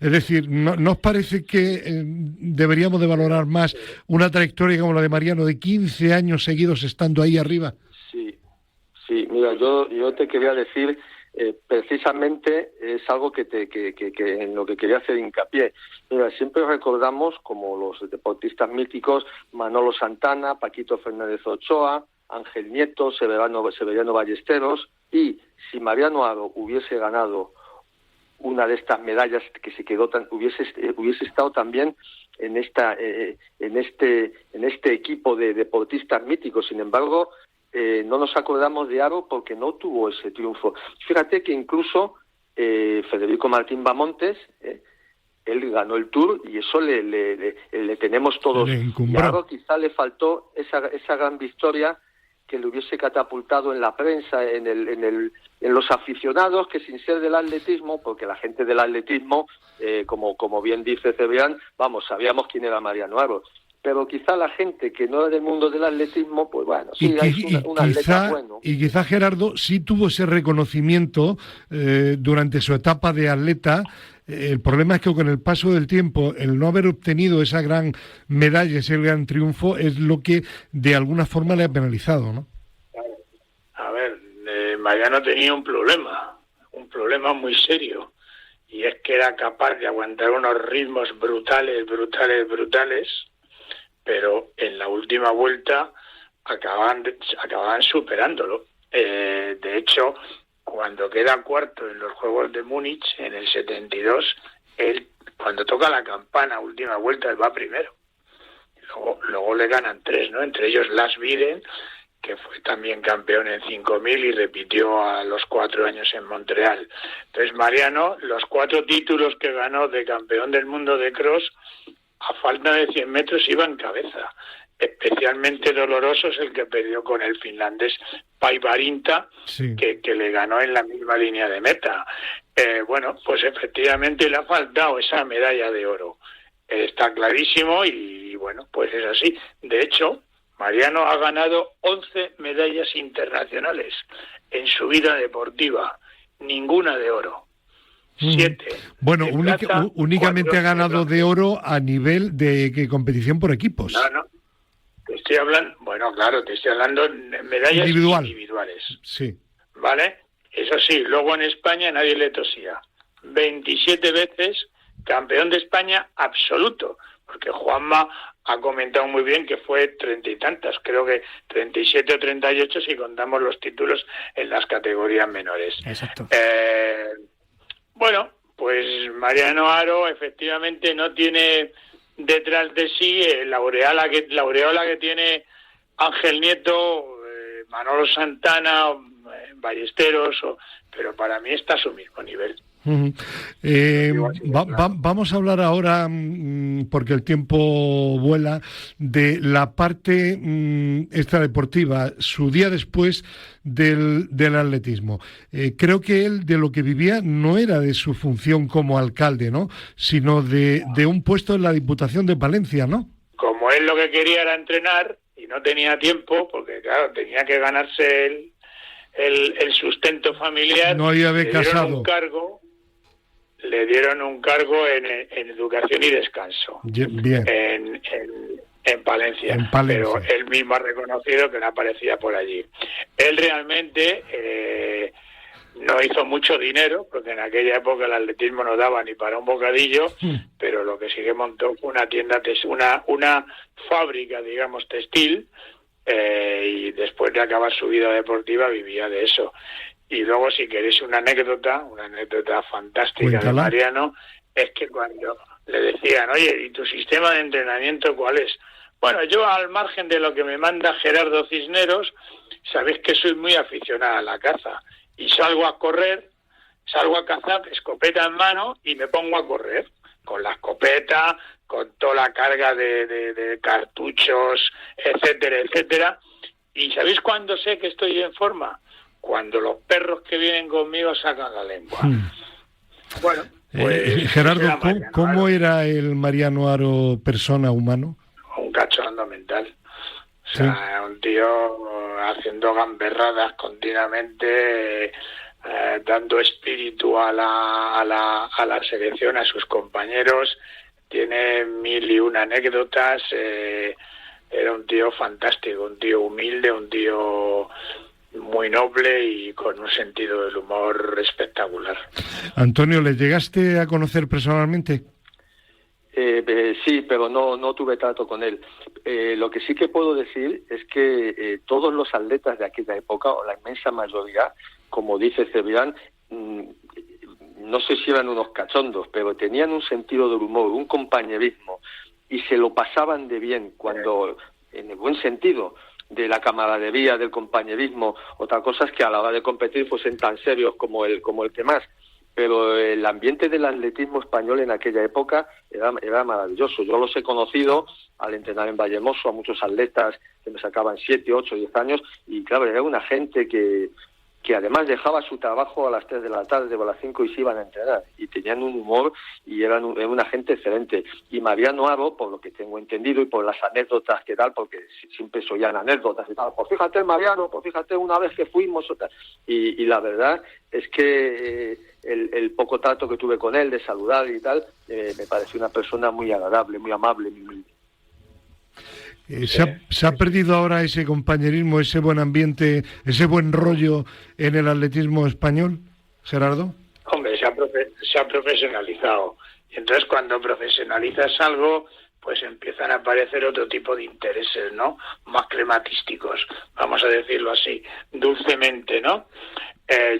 Es decir, ¿no os parece que deberíamos de valorar más una trayectoria como la de Mariano, de 15 años seguidos estando ahí arriba? Sí, mira, yo te quería decir, precisamente es algo que en lo que quería hacer hincapié. Mira, siempre recordamos como los deportistas míticos Manolo Santana, Paquito Fernández Ochoa, Ángel Nieto, Severiano Ballesteros, y si Mariano Aro hubiese ganado una de estas medallas que se quedó hubiese estado también en este equipo de deportistas míticos. Sin embargo, no nos acordamos de Aro porque no tuvo ese triunfo. Fíjate que incluso Federico Martín Bamontes, él ganó el Tour y eso le tenemos todos. Y a Aro quizá le faltó esa gran victoria que le hubiese catapultado en la prensa, en los aficionados, que sin ser del atletismo, porque la gente del atletismo, como bien dice Cebrián, sabíamos quién era Mariano Aro. Pero quizá la gente que no es del mundo del atletismo, pues bueno, sí, es un atleta bueno. Y quizá Gerardo sí tuvo ese reconocimiento durante su etapa de atleta. El problema es que con el paso del tiempo, el no haber obtenido esa gran medalla, ese gran triunfo, es lo que de alguna forma le ha penalizado, ¿no? A ver, Mariano tenía un problema muy serio, y es que era capaz de aguantar unos ritmos brutales, pero en la última vuelta acababan superándolo. De hecho, cuando queda cuarto en los Juegos de Múnich, en el 72, él, cuando toca la campana, última vuelta, él va primero. Luego le ganan 3, ¿no? Entre ellos Lars Biden, que fue también campeón en 5.000 y repitió a los 4 años en Montreal. Entonces, Mariano, los 4 títulos que ganó de campeón del mundo de cross, a falta de 100 metros iba en cabeza. Especialmente doloroso es el que perdió con el finlandés Päivärinta, sí, que le ganó en la misma línea de meta. Bueno, pues efectivamente le ha faltado esa medalla de oro. Está clarísimo y bueno, pues es así. De hecho, Mariano ha ganado 11 medallas internacionales en su vida deportiva, ninguna de oro. 7. Bueno, únicamente 4 ha ganado de oro a nivel de competición por equipos. No. Te estoy hablando, bueno, claro, te estoy hablando de medallas individuales. Sí. ¿Vale? Eso sí, luego en España nadie le tosía. 27 veces campeón de España absoluto, porque Juanma ha comentado muy bien que fue 30 y tantas, creo que 37 o 38 si contamos los títulos en las categorías menores. Exacto. Bueno, pues Mariano Haro efectivamente no tiene detrás de sí la aureola que tiene Ángel Nieto, Manolo Santana, Ballesteros, pero para mí está a su mismo nivel. Vamos a hablar ahora, porque el tiempo vuela, de la parte extradeportiva, su día después del atletismo. Creo que él de lo que vivía no era de su función como alcalde, ¿no?, sino de un puesto en la Diputación de Palencia, ¿no? Como él lo que quería era entrenar y no tenía tiempo, porque claro, tenía que ganarse el sustento familiar. No había casado. Le dieron un cargo en educación y descanso. Bien. En Palencia. Pero él mismo ha reconocido que no aparecía por allí. Él realmente no hizo mucho dinero, porque en aquella época el atletismo no daba ni para un bocadillo, pero lo que sí que montó fue una tienda, una fábrica, digamos, textil, y después de acabar su vida deportiva vivía de eso. Y luego, si queréis una anécdota fantástica. Cuéntala. De Mariano, es que cuando le decían, oye, ¿y tu sistema de entrenamiento cuál es? Bueno, yo, al margen de lo que me manda Gerardo Cisneros, sabéis que soy muy aficionada a la caza. Y salgo a correr, salgo a cazar, escopeta en mano, y me pongo a correr. Con la escopeta, con toda la carga de cartuchos, etcétera, etcétera. ¿Y sabéis cuándo sé que estoy en forma? Cuando los perros que vienen conmigo sacan la lengua. Bueno, pues Gerardo, ¿cómo era el Mariano Haro persona, humano? Un cachondo mental. O sea, un tío haciendo gamberradas continuamente, dando espíritu a la selección, a sus compañeros. Tiene 1001 anécdotas. Era un tío fantástico, un tío humilde, un tío muy noble y con un sentido del humor espectacular. Antonio, ¿le llegaste a conocer personalmente? Sí, pero no tuve trato con él. Lo que sí que puedo decir es que todos los atletas de aquella época, o la inmensa mayoría, como dice Cebrián, no sé si eran unos cachondos, pero tenían un sentido del humor, un compañerismo, y se lo pasaban de bien, cuando, en el buen sentido, de la camaradería, del compañerismo. Otra cosa es que a la hora de competir fuesen tan serios como el que más. Pero el ambiente del atletismo español en aquella época era maravilloso. Yo los he conocido al entrenar en Vallehermoso a muchos atletas que me sacaban 7, 8, 10 años, y claro, era una gente que además dejaba su trabajo a las 3 de la tarde o a las 5 y se iban a entrenar, y tenían un humor y eran una gente excelente. Y Mariano Haro, por lo que tengo entendido y por las anécdotas que tal, porque siempre se oían anécdotas y tal, pues fíjate Mariano, pues fíjate una vez que fuimos, y la verdad es que el poco trato que tuve con él, de saludar y tal, me pareció una persona muy agradable, muy amable, muy humilde. ¿Se ha perdido ahora ese compañerismo, ese buen ambiente, ese buen rollo en el atletismo español, Gerardo? Hombre, se ha profesionalizado. Y entonces, cuando profesionalizas algo, pues empiezan a aparecer otro tipo de intereses, ¿no? Más crematísticos, vamos a decirlo así, dulcemente, ¿no?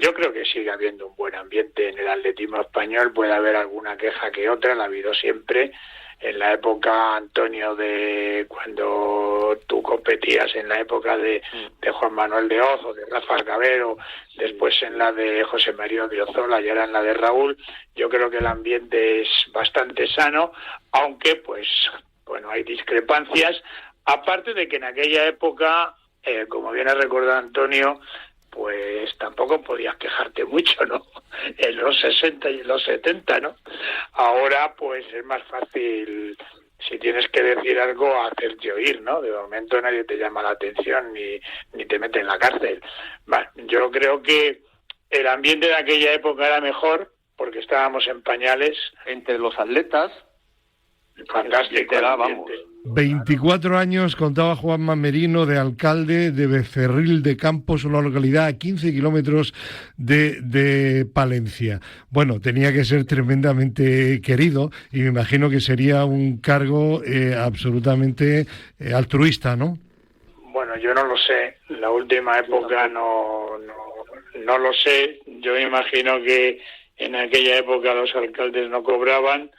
Yo creo que sigue habiendo un buen ambiente en el atletismo español. Puede haber alguna queja que otra, la ha habido siempre. En la época, Antonio, de cuando tú competías, en la época de Juan Manuel de Hoz o de Rafa Cabero, después en la de José María Odriozola y ahora en la de Raúl, yo creo que el ambiente es bastante sano, aunque, pues, bueno, hay discrepancias, Aparte de que en aquella época, como bien ha recordado Antonio, pues tampoco podías quejarte mucho, ¿no? En los 60 y en los 70, ¿no? Ahora, pues es más fácil, si tienes que decir algo, hacerte oír, ¿no? De momento nadie te llama la atención ni te mete en la cárcel. Bueno, yo creo que el ambiente de aquella época era mejor porque estábamos en pañales. Entre los atletas, fantástico. Vamos. 24 años contaba Juanma Merino, de alcalde de Becerril de Campos, una localidad a 15 kilómetros de Palencia. Bueno, tenía que ser tremendamente querido y me imagino que sería un cargo absolutamente altruista, ¿no? Bueno, yo no lo sé. La última época no lo sé. Yo imagino que en aquella época los alcaldes no cobraban.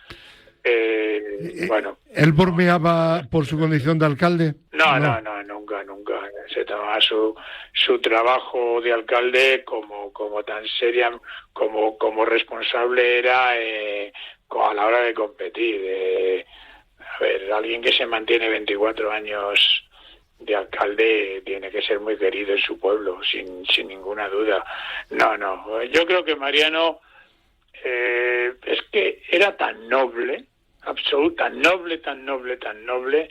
Bueno. ¿Él bromeaba por su condición de alcalde? No, nunca. Se tomaba su trabajo de alcalde como tan seria, como responsable era a la hora de competir. A ver, alguien que se mantiene 24 años de alcalde tiene que ser muy querido en su pueblo, sin ninguna duda. No, yo creo que Mariano es que era tan noble, tan noble,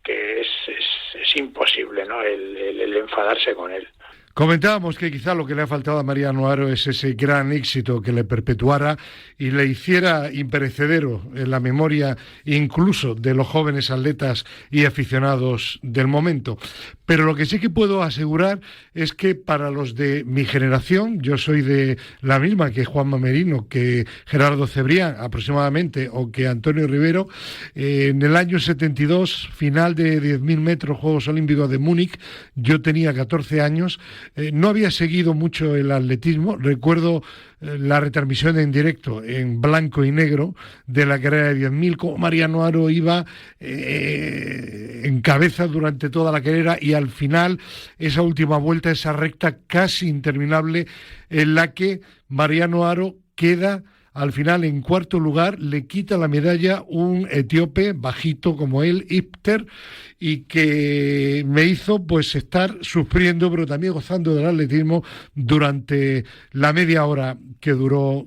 que es imposible, ¿no? El enfadarse con él. Comentábamos que quizá lo que le ha faltado a Mariano Haro es ese gran éxito que le perpetuara y le hiciera imperecedero en la memoria incluso de los jóvenes atletas y aficionados del momento. Pero lo que sí que puedo asegurar es que para los de mi generación, yo soy de la misma que Juanma Merino, que Gerardo Cebrián aproximadamente, o que Antonio Rivero, en el año 72, final de 10.000 metros, Juegos Olímpicos de Múnich, yo tenía 14 años. No había seguido mucho el atletismo. Recuerdo la retransmisión en directo en blanco y negro de la carrera de 10.000, como Mariano Haro iba en cabeza durante toda la carrera y al final esa última vuelta, esa recta casi interminable en la que Mariano Haro queda al final en cuarto lugar, le quita la medalla un etíope bajito como él, Ipter, y que me hizo pues estar sufriendo pero también gozando del atletismo durante la media hora que duró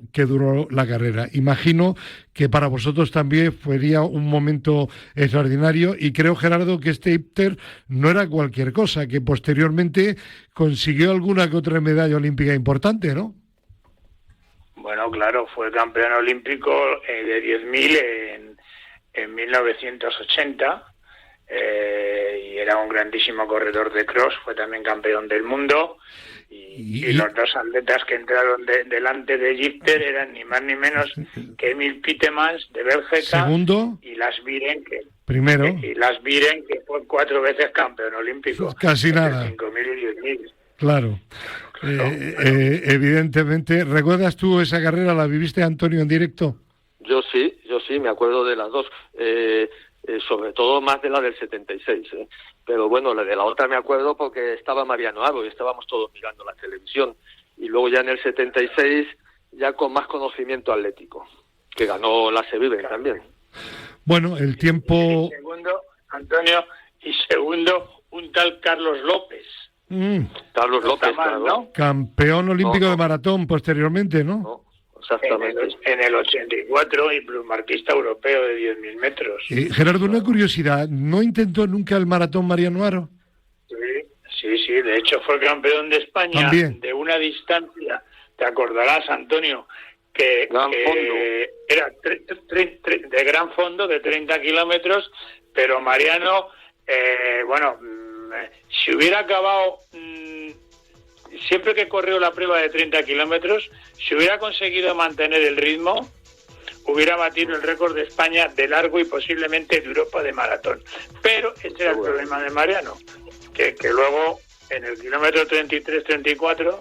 la carrera. Imagino que para vosotros también sería un momento extraordinario y creo, Gerardo, que este Ipter no era cualquier cosa, que posteriormente consiguió alguna que otra medalla olímpica importante, ¿no? Bueno, claro, fue campeón olímpico de 10.000 en 1980 y era un grandísimo corredor de cross, fue también campeón del mundo y los dos atletas que entraron delante de Gifter eran ni más ni menos que Emil Pietemans de Bélgica. Segundo. Y Lars Viren, primero. Y Lars Viren, que fue 4 veces campeón olímpico. Casi nada. 5.000 y 10.000. Claro. Evidentemente. ¿Recuerdas tú esa carrera? ¿La viviste, Antonio, en directo? Yo sí, me acuerdo de las dos, sobre todo más de la del 76, pero bueno, la de la otra me acuerdo porque estaba Mariano Haro y estábamos todos mirando la televisión, y luego ya en el 76 ya con más conocimiento atlético, que ganó la Seviven también. Bueno, el tiempo... Y segundo, Antonio, y segundo, un tal Carlos López. Carlos López, mal, claro. ¿no? Campeón olímpico de maratón posteriormente, ¿no? Exactamente. En el 84 y plusmarquista europeo de 10.000 metros. Gerardo, una curiosidad, ¿no intentó nunca el maratón Mariano Haro? Sí, de hecho fue campeón de España. ¿También? De una distancia, te acordarás, Antonio, que era de gran fondo, de 30 kilómetros, pero Mariano, si hubiera acabado, siempre que corrió la prueba de 30 kilómetros, si hubiera conseguido mantener el ritmo, hubiera batido el récord de España de largo y posiblemente de Europa de maratón. Pero ese era el problema de Mariano, que luego en el kilómetro 33-34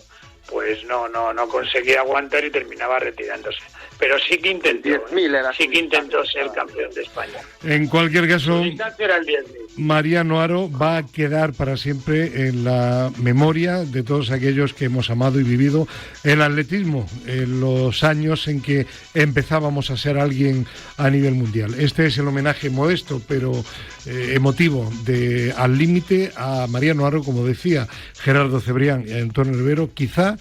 pues no conseguía aguantar y terminaba retirándose. Pero sí que intentó ser campeón de España. En cualquier caso, era el 10.000. Mariano Haro va a quedar para siempre en la memoria de todos aquellos que hemos amado y vivido el atletismo en los años en que empezábamos a ser alguien a nivel mundial. Este es el homenaje modesto, pero emotivo de Al Límite a Mariano Haro, como decía Gerardo Cebrián y a Antonio Rivero, quizá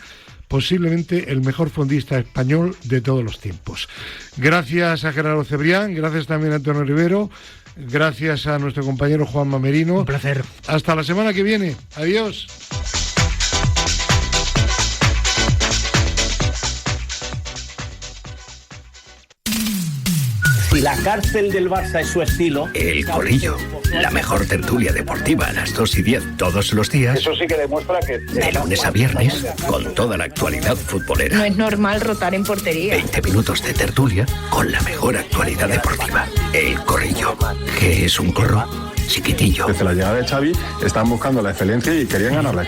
posiblemente el mejor fondista español de todos los tiempos. Gracias a Gerardo Cebrián, gracias también a Antonio Rivero, gracias a nuestro compañero Juan Mamerino. Un placer. Hasta la semana que viene. Adiós. Si la cárcel del Barça es su estilo... El Corrillo, la mejor tertulia deportiva a las 2:10 todos los días. Eso sí que demuestra que... De lunes a viernes, con toda la actualidad futbolera. No es normal rotar en portería. 20 minutos de tertulia con la mejor actualidad deportiva. El Corrillo, que es un corro chiquitillo. Desde la llegada de Xavi están buscando la excelencia y querían ganar la